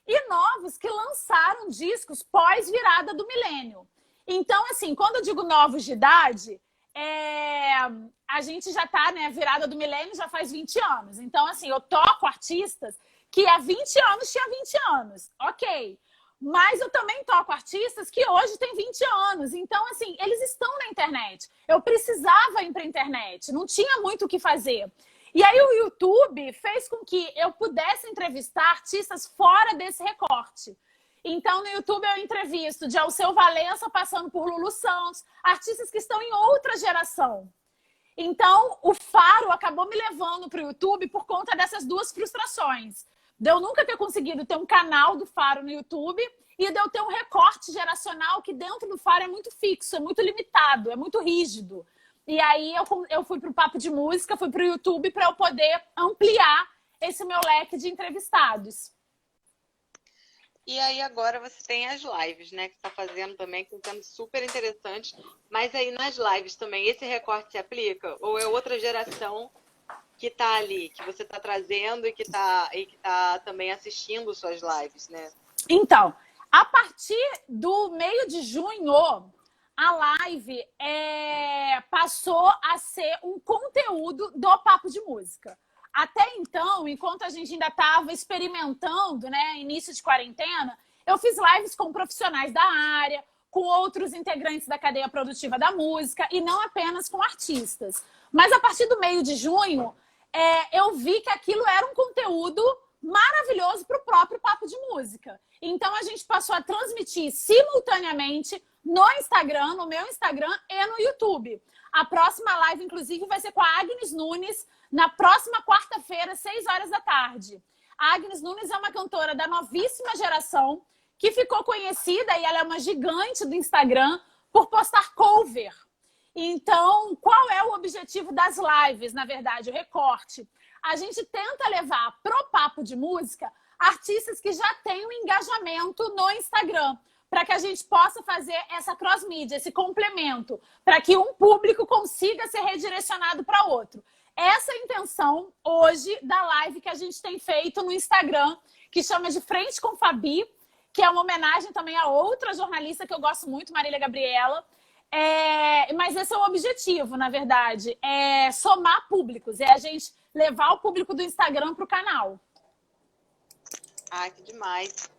e novos que lançaram discos pós-virada do milênio. Então, assim, quando eu digo novos de idade, a gente já tá, né, virada do milênio já faz 20 anos. Então, assim, eu toco artistas que há 20 anos tinha 20 anos. Ok. Mas eu também toco artistas que hoje têm 20 anos. Então, assim, eles estão na internet. Eu precisava ir para a internet. Não tinha muito o que fazer. E aí o YouTube fez com que eu pudesse entrevistar artistas fora desse recorte. Então, no YouTube eu entrevisto de Alceu Valença, passando por Lulu Santos, artistas que estão em outra geração. Então, o Faro acabou me levando para o YouTube por conta dessas duas frustrações. De eu nunca ter conseguido ter um canal do Faro no YouTube e de eu ter um recorte geracional que dentro do Faro é muito fixo, é muito limitado, é muito rígido. E aí eu fui para o Papo de Música, fui para o YouTube para eu poder ampliar esse meu leque de entrevistados. E aí agora você tem as lives, né, que está fazendo também, que está sendo super interessante. Mas aí nas lives também, esse recorte se aplica? Ou é outra geração que está ali, que você está trazendo e que tá também assistindo suas lives, né? Então, a partir do meio de junho, a live passou a ser um conteúdo do Papo de Música. Até então, enquanto a gente ainda estava experimentando, né, início de quarentena, eu fiz lives com profissionais da área, com outros integrantes da cadeia produtiva da música e não apenas com artistas. Mas a partir do meio de junho, eu vi que aquilo era um conteúdo maravilhoso para o próprio Papo de Música. Então, a gente passou a transmitir simultaneamente no Instagram, no meu Instagram e no YouTube. A próxima live, inclusive, vai ser com a Agnes Nunes, na próxima quarta-feira, 6 horas da tarde. A Agnes Nunes é uma cantora da novíssima geração, que ficou conhecida, e ela é uma gigante do Instagram, por postar cover. Então, qual é o objetivo das lives, na verdade, o recorte? A gente tenta levar pro Papo de Música artistas que já têm um engajamento no Instagram, para que a gente possa fazer essa cross-mídia, esse complemento, para que um público consiga ser redirecionado para outro. Essa é a intenção hoje da live que a gente tem feito no Instagram, que chama de Frente com Fabi, que é uma homenagem também a outra jornalista que eu gosto muito, Marília Gabriela. Mas esse é o objetivo, na verdade, é somar públicos, é a gente levar o público do Instagram para o canal. Ah, que demais.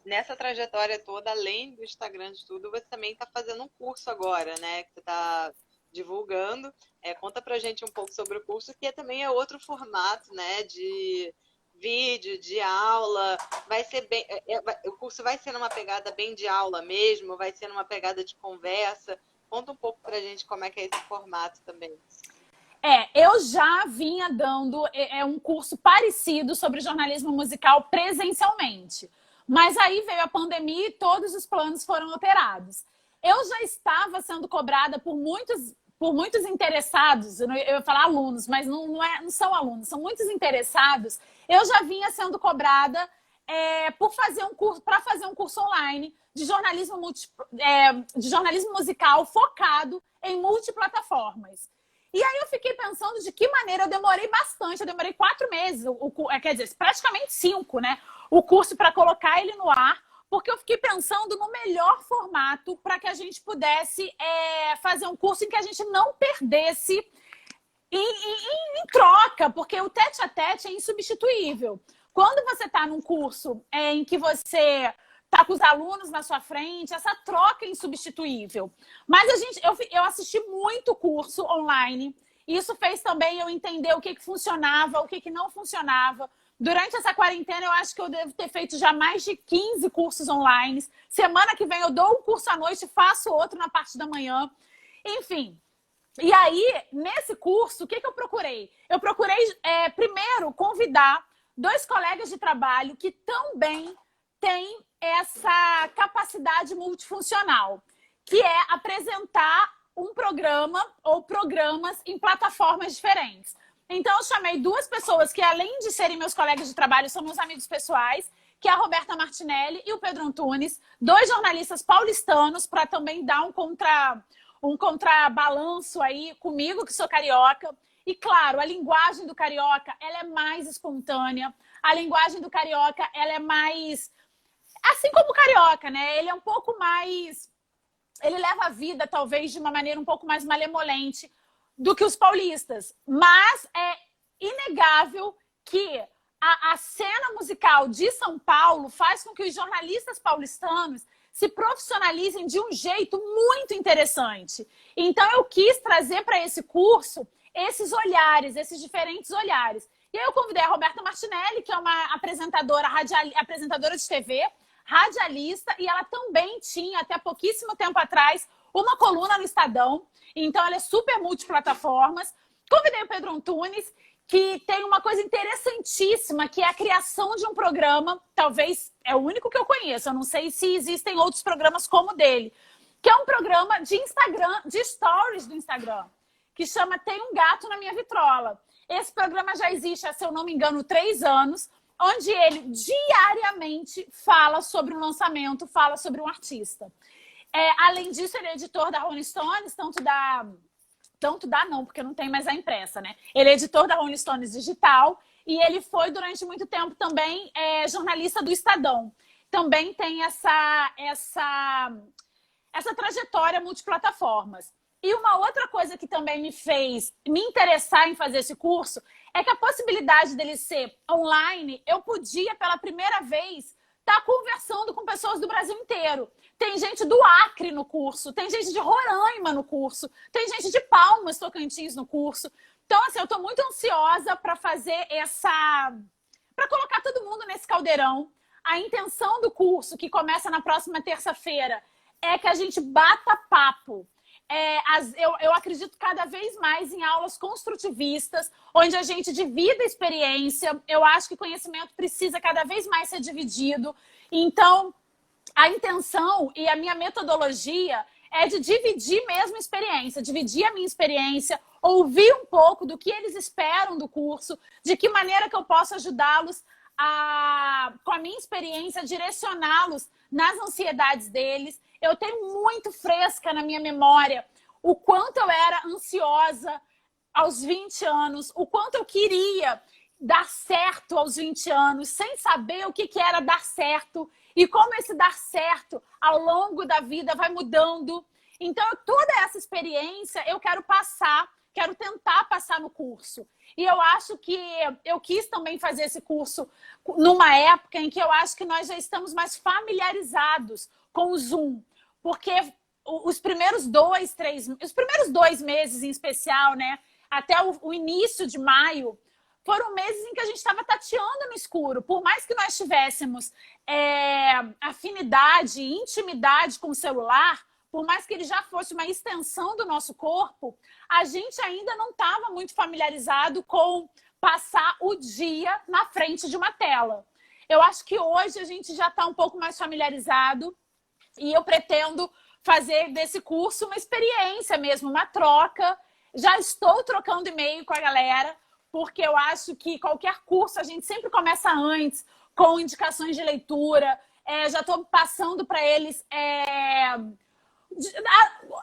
Nessa trajetória toda, além do Instagram de tudo, você também está fazendo um curso agora, né? Que você está divulgando. Conta pra gente um pouco sobre o curso, que também é outro formato, né? De vídeo, de aula. Vai ser bem. O curso vai ser numa pegada bem de aula mesmo, vai ser numa pegada de conversa. Conta um pouco pra gente como é que é esse formato também. Eu já vinha dando um curso parecido sobre jornalismo musical presencialmente. Mas aí veio a pandemia e todos os planos foram alterados. Eu já estava sendo cobrada por muitos interessados, eu ia falar alunos, mas não são alunos, são muitos interessados. Eu já vinha sendo cobrada para fazer um curso online de jornalismo musical focado em multiplataformas. E aí eu fiquei pensando de que maneira, eu demorei bastante, eu demorei 4 meses, quer dizer, praticamente 5, né? O curso para colocar ele no ar, porque eu fiquei pensando no melhor formato para que a gente pudesse fazer um curso em que a gente não perdesse em troca, porque o tete-a-tete é insubstituível. Quando você está num curso em que você está com os alunos na sua frente, essa troca é insubstituível. Mas eu assisti muito curso online, e isso fez também eu entender o que funcionava, o que não funcionava. Durante essa quarentena, eu acho que eu devo ter feito já mais de 15 cursos online. Semana que vem eu dou um curso à noite e faço outro na parte da manhã. Enfim. E aí, nesse curso, o que eu procurei? Eu procurei, primeiro, convidar 2 colegas de trabalho que também têm essa capacidade multifuncional, que é apresentar um programa ou programas em plataformas diferentes. Então, eu chamei 2 pessoas que, além de serem meus colegas de trabalho, são meus amigos pessoais, que é a Roberta Martinelli e o Pedro Antunes, 2 jornalistas paulistanos, para também dar um contrabalanço aí comigo, que sou carioca. E, claro, a linguagem do carioca, ela é mais espontânea. A linguagem do carioca, ela é mais... Assim como o carioca, né? Ele é um pouco mais... Ele leva a vida, talvez, de uma maneira um pouco mais malemolente do que os paulistas. Mas é inegável que a cena musical de São Paulo faz com que os jornalistas paulistanos se profissionalizem de um jeito muito interessante. Então, eu quis trazer para esse curso esses olhares, esses diferentes olhares. E aí eu convidei a Roberta Martinelli, que é uma apresentadora de TV, radialista, e ela também tinha, até pouquíssimo tempo atrás, uma coluna no Estadão. Então, ela é super multiplataformas. Convidei o Pedro Antunes, que tem uma coisa interessantíssima, que é a criação de um programa, talvez é o único que eu conheço, eu não sei se existem outros programas como o dele, que é um programa de Instagram, de stories do Instagram, que chama Tem um Gato na Minha Vitrola. Esse programa já existe há, se eu não me engano, 3 anos, onde ele diariamente fala sobre um lançamento, fala sobre um artista. Além disso, ele é editor da Rolling Stones, tanto dá não, porque não tem mais a impressa, né? Ele é editor da Rolling Stones Digital e ele foi, durante muito tempo, também jornalista do Estadão. Também tem essa trajetória multiplataformas. E uma outra coisa que também me fez me interessar em fazer esse curso é que a possibilidade dele ser online, eu podia, pela primeira vez, estar conversando com pessoas do Brasil inteiro. Tem gente do Acre no curso, tem gente de Roraima no curso, tem gente de Palmas, Tocantins no curso. Então, assim, eu estou muito ansiosa para fazer para colocar todo mundo nesse caldeirão. A intenção do curso, que começa na próxima terça-feira, é que a gente bata papo. Eu acredito cada vez mais em aulas construtivistas, onde a gente divide a experiência. Eu acho que conhecimento precisa cada vez mais ser dividido. Então, a intenção e a minha metodologia é de dividir mesmo a experiência, dividir a minha experiência, ouvir um pouco do que eles esperam do curso, de que maneira que eu posso ajudá-los com a minha experiência, direcioná-los nas ansiedades deles. Eu tenho muito fresca na minha memória o quanto eu era ansiosa aos 20 anos, o quanto eu queria dar certo aos 20 anos, sem saber o que era dar certo e como esse dar certo ao longo da vida vai mudando. Então, toda essa experiência eu quero passar, quero tentar passar no curso. E eu acho que eu quis também fazer esse curso numa época em que eu acho que nós já estamos mais familiarizados com o Zoom. Porque os primeiros 2 meses em especial, né, até o início de maio, foram meses em que a gente estava tateando no escuro. Por mais que nós tivéssemos afinidade, intimidade com o celular, por mais que ele já fosse uma extensão do nosso corpo, a gente ainda não estava muito familiarizado com passar o dia na frente de uma tela. Eu acho que hoje a gente já está um pouco mais familiarizado e eu pretendo fazer desse curso uma experiência mesmo, uma troca. Já estou trocando e-mail com a galera, porque eu acho que qualquer curso a gente sempre começa antes, com indicações de leitura. Já estou passando para eles...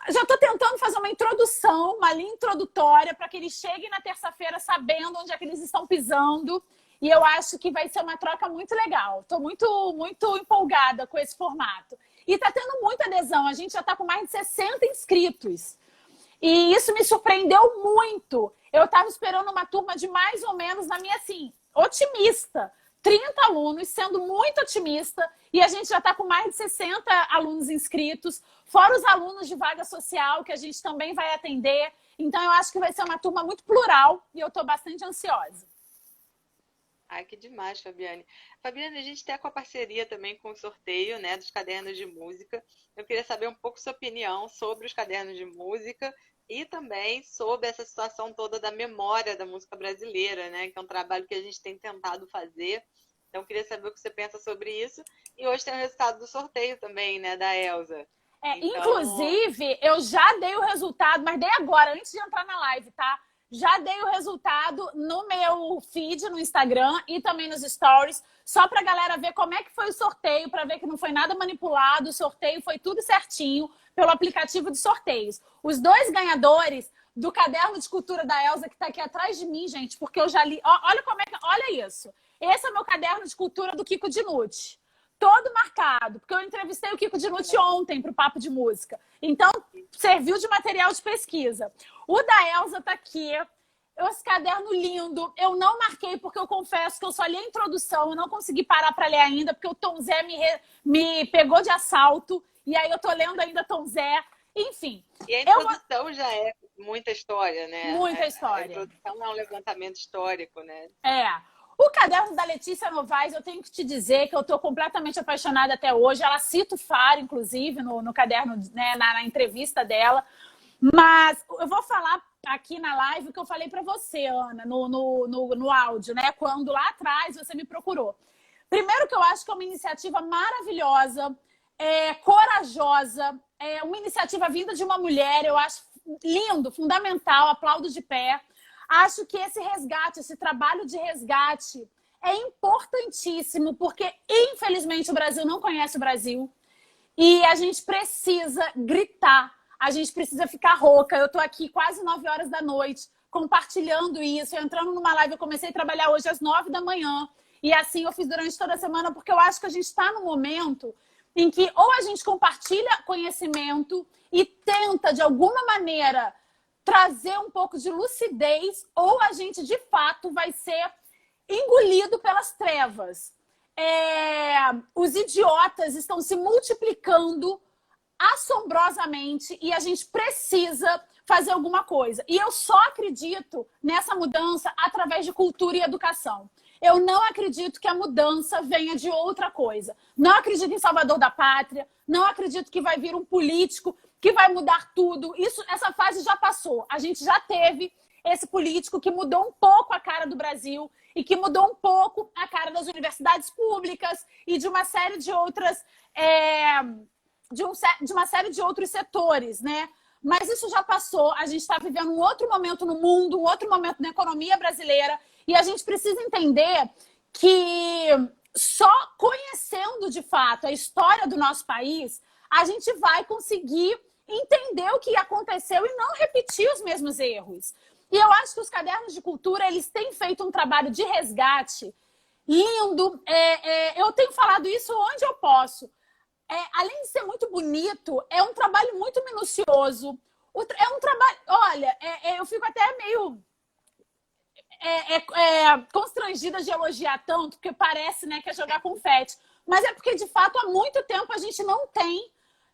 Já estou tentando fazer uma introdução, uma linha introdutória, para que eles cheguem na terça-feira sabendo onde é que eles estão pisando. E eu acho que vai ser uma troca muito legal. Estou muito, muito empolgada com esse formato. E está tendo muita adesão. A gente já está com mais de 60 inscritos. E isso me surpreendeu muito. Eu estava esperando uma turma de mais ou menos, na minha, assim, otimista. 30 alunos, sendo muito otimista, e a gente já está com mais de 60 alunos inscritos, fora os alunos de vaga social, que a gente também vai atender. Então, eu acho que vai ser uma turma muito plural e eu estou bastante ansiosa. Ai, que demais, Fabiane. Fabiane, a gente está com a parceria também com o sorteio, né, dos cadernos de música. Eu queria saber um pouco sua opinião sobre os cadernos de música e também sobre essa situação toda da memória da música brasileira, né, que é um trabalho que a gente tem tentado fazer. Então, eu queria saber o que você pensa sobre isso. E hoje tem o resultado do sorteio também, né, da Elza. Então... Inclusive, eu já dei o resultado, mas dei agora, antes de entrar na live, tá? Já dei o resultado no meu feed, no Instagram e também nos stories, só pra galera ver como é que foi o sorteio, pra ver que não foi nada manipulado, o sorteio foi tudo certinho pelo aplicativo de sorteios. Os 2 ganhadores do caderno de cultura da Elza, que tá aqui atrás de mim, gente, porque eu já li... Olha como é que... Olha isso. Esse é o meu caderno de cultura do Kiko Dinucci. Todo marcado, porque eu entrevistei o Kiko Dinucci ontem para o Papo de Música. Então, serviu de material de pesquisa. O da Elza tá aqui. Esse caderno lindo. Eu não marquei, porque eu confesso que eu só li a introdução. Eu não consegui parar para ler ainda, porque o Tom Zé me pegou de assalto. E aí eu tô lendo ainda Tom Zé. Enfim. E a introdução já é muita história, né? Muita história. A introdução é um levantamento histórico, né? O caderno da Letícia Novaes, eu tenho que te dizer que eu estou completamente apaixonada até hoje. Ela cita o Faro, inclusive, no caderno, né, na entrevista dela. Mas eu vou falar aqui na live o que eu falei para você, Ana, no áudio, né? Quando lá atrás você me procurou. Primeiro que eu acho que é uma iniciativa maravilhosa, corajosa, uma iniciativa vinda de uma mulher, eu acho lindo, fundamental, aplaudo de pé. Acho que esse resgate, esse trabalho de resgate é importantíssimo, porque, infelizmente, o Brasil não conhece o Brasil e a gente precisa gritar, a gente precisa ficar rouca. Eu tô aqui quase 9 horas da noite compartilhando isso, entrando numa live. Eu comecei a trabalhar hoje às 9 da manhã e assim eu fiz durante toda a semana, porque eu acho que a gente está num momento em que ou a gente compartilha conhecimento e tenta, de alguma maneira, trazer um pouco de lucidez, ou a gente, de fato, vai ser engolido pelas trevas. Os idiotas estão se multiplicando assombrosamente e a gente precisa fazer alguma coisa. E eu só acredito nessa mudança através de cultura e educação. Eu não acredito que a mudança venha de outra coisa. Não acredito em Salvador da Pátria, não acredito que vai vir um político que vai mudar tudo. Essa fase já passou. A gente já teve esse político que mudou um pouco a cara do Brasil e que mudou um pouco a cara das universidades públicas e de uma série de outras, de uma série de outros setores, né? Mas isso já passou. A gente está vivendo um outro momento no mundo, um outro momento na economia brasileira e a gente precisa entender que só conhecendo de fato a história do nosso país, a gente vai conseguir entender o que aconteceu e não repetir os mesmos erros. E eu acho que os cadernos de cultura, eles têm feito um trabalho de resgate lindo. Eu tenho falado isso onde eu posso. Além de ser muito bonito, é um trabalho muito minucioso. É um trabalho... Olha, eu fico até meio constrangida de elogiar tanto, porque parece, né, que é jogar confete. Mas é porque, de fato, há muito tempo a gente não tem,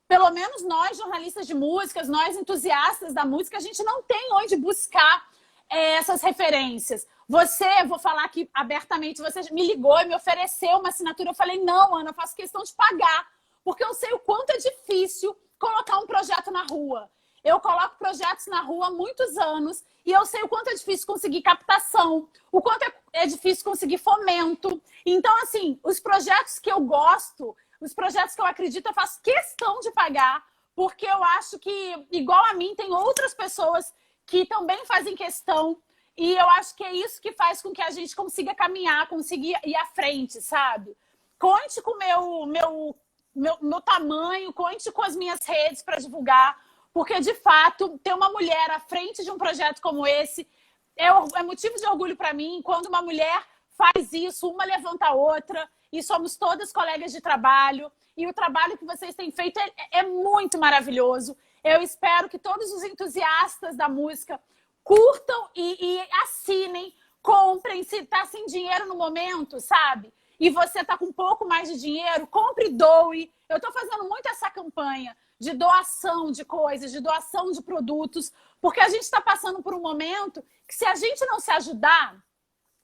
pelo menos nós, jornalistas de músicas, nós, entusiastas da música, a gente não tem onde buscar essas referências. Você, vou falar aqui abertamente, você me ligou e me ofereceu uma assinatura. Eu falei, não, Ana, eu faço questão de pagar, porque eu sei o quanto é difícil colocar um projeto na rua. Eu coloco projetos na rua há muitos anos e eu sei o quanto é difícil conseguir captação, o quanto é difícil conseguir fomento. Então, assim, os projetos que eu gosto, os projetos que eu acredito, eu faço questão de pagar, porque eu acho que, igual a mim, tem outras pessoas que também fazem questão. E eu acho que é isso que faz com que a gente consiga caminhar, consiga ir à frente, sabe? Conte com o meu tamanho, conte com as minhas redes para divulgar, porque, de fato, ter uma mulher à frente de um projeto como esse é motivo de orgulho para mim. Quando uma mulher faz isso, uma levanta a outra, e somos todas colegas de trabalho, e o trabalho que vocês têm feito é muito maravilhoso. Eu espero que todos os entusiastas da música curtam e assinem, comprem. Se está sem dinheiro no momento, sabe? E você está com um pouco mais de dinheiro, compre e doe. Eu estou fazendo muito essa campanha de doação de coisas, de doação de produtos, porque a gente está passando por um momento que, se a gente não se ajudar,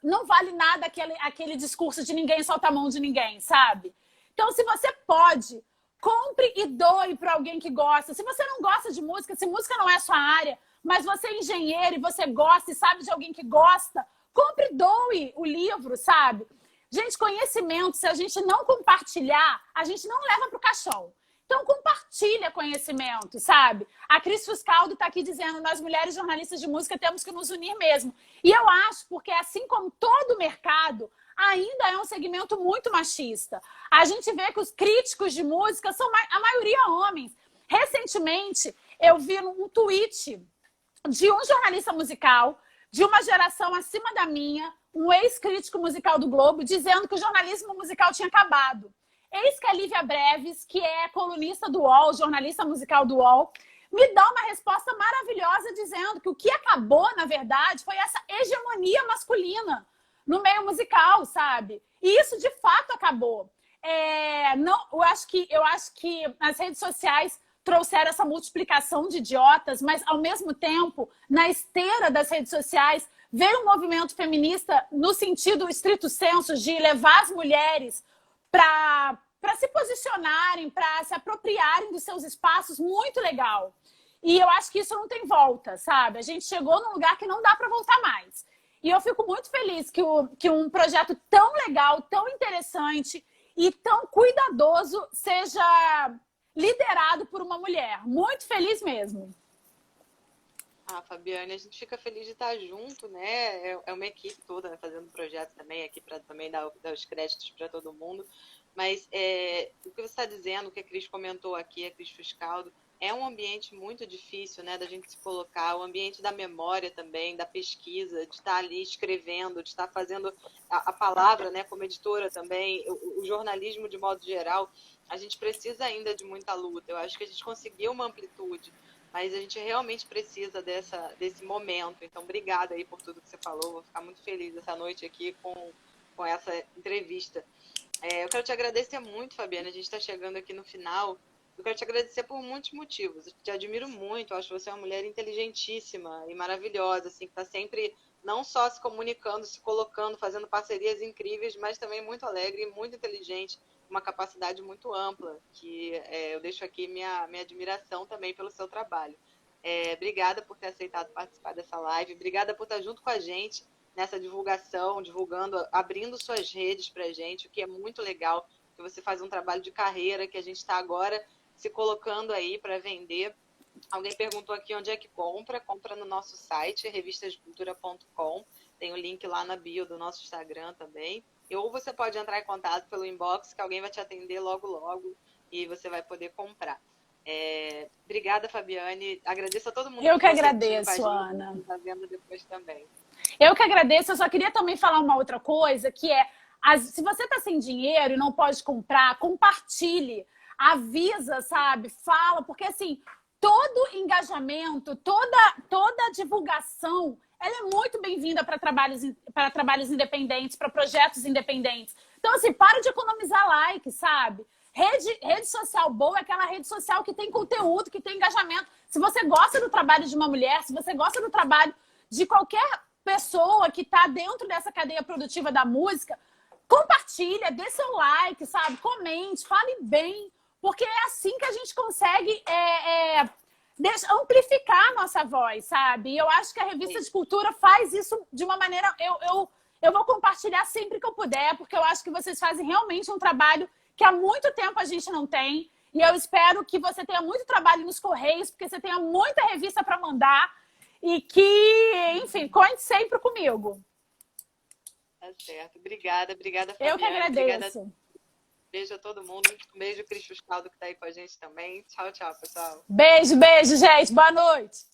não vale nada aquele discurso de ninguém solta a mão de ninguém, sabe? Então, se você pode, compre e doe para alguém que gosta. Se você não gosta de música, se música não é a sua área, mas você é engenheiro e você gosta e sabe de alguém que gosta, compre e doe o livro, sabe? Gente, conhecimento, se a gente não compartilhar, a gente não leva para o caixão. Então, compartilha conhecimento, sabe? A Cris Fuscaldo está aqui dizendo, nós mulheres jornalistas de música temos que nos unir mesmo. E eu acho, porque assim como todo o mercado, ainda é um segmento muito machista. A gente vê que os críticos de música são a maioria homens. Recentemente, eu vi um tweet de um jornalista musical, de uma geração acima da minha, um ex-crítico musical do Globo, dizendo que o jornalismo musical tinha acabado. Eis que a Lívia Breves, que é colunista do UOL, jornalista musical do UOL, me dá uma resposta maravilhosa dizendo que o que acabou, na verdade, foi essa hegemonia masculina no meio musical, sabe? E isso, de fato, acabou. Eu acho que as redes sociais trouxeram essa multiplicação de idiotas, mas, ao mesmo tempo, na esteira das redes sociais, veio um movimento feminista no sentido estrito sensu de levar as mulheres para se posicionarem, para se apropriarem dos seus espaços, muito legal. E eu acho que isso não tem volta, sabe? A gente chegou num lugar que não dá para voltar mais. E eu fico muito feliz que um projeto tão legal, tão interessante e tão cuidadoso seja liderado por uma mulher. Muito feliz mesmo. Ah, Fabiane, a gente fica feliz de estar junto, né? É uma equipe toda, né, fazendo projeto também, aqui para também dar os créditos para todo mundo. Mas o que você está dizendo, o que a Cris comentou aqui, a Cris Fuscaldo, é um ambiente muito difícil, né, da gente se colocar, o ambiente da memória também, da pesquisa, de estar ali escrevendo, de estar fazendo a palavra, né, como editora também, o jornalismo de modo geral. A gente precisa ainda de muita luta. Eu acho que a gente conseguiu uma amplitude, mas a gente realmente precisa desse momento. Então, obrigada aí por tudo que você falou. Vou ficar muito feliz essa noite aqui com essa entrevista. Eu quero te agradecer muito, Fabiana. A gente está chegando aqui no final. Eu quero te agradecer por muitos motivos. Eu te admiro muito. Eu acho você uma mulher inteligentíssima e maravilhosa, assim, que está sempre não só se comunicando, se colocando, fazendo parcerias incríveis, mas também muito alegre e muito inteligente, uma capacidade muito ampla, que eu deixo aqui minha admiração também pelo seu trabalho. Obrigada por ter aceitado participar dessa live, obrigada por estar junto com a gente nessa divulgação, divulgando, abrindo suas redes para a gente, o que é muito legal, que você faz um trabalho de carreira, que a gente está agora se colocando aí para vender. Alguém perguntou aqui onde é que compra. Compra no nosso site, revistasdecultura.com. Tem o link lá na bio do nosso Instagram também. Ou você pode entrar em contato pelo inbox, que alguém vai te atender logo, logo, e você vai poder comprar. Obrigada, Fabiane. Agradeço a todo mundo Eu que ficou assistindo com a agradeço, gente, Ana. tá vendo depois também. Eu que agradeço. Eu só queria também falar uma outra coisa, que é, se você está sem dinheiro e não pode comprar, compartilhe, avisa, sabe? Fala, porque assim, todo engajamento, toda divulgação, ela é muito bem-vinda para trabalhos independentes, para projetos independentes. Então, assim, para de economizar like, sabe? Rede social boa é aquela rede social que tem conteúdo, que tem engajamento. Se você gosta do trabalho de uma mulher, se você gosta do trabalho de qualquer pessoa que está dentro dessa cadeia produtiva da música, compartilha, dê seu like, sabe? Comente, fale bem, porque é assim que a gente consegue amplificar a nossa voz, sabe? E eu acho que a Revista de Cultura faz isso de uma maneira... Eu vou compartilhar sempre que eu puder, porque eu acho que vocês fazem realmente um trabalho que há muito tempo a gente não tem. E eu espero que você tenha muito trabalho nos Correios, porque você tenha muita revista para mandar e que, enfim, conte sempre comigo. Tá certo. Obrigada, Fabiane. Eu que agradeço. Obrigada. Beijo a todo mundo. Um beijo, Cris Fuscaldo, que tá aí com a gente também. Tchau, tchau, pessoal. Beijo, gente. Boa noite.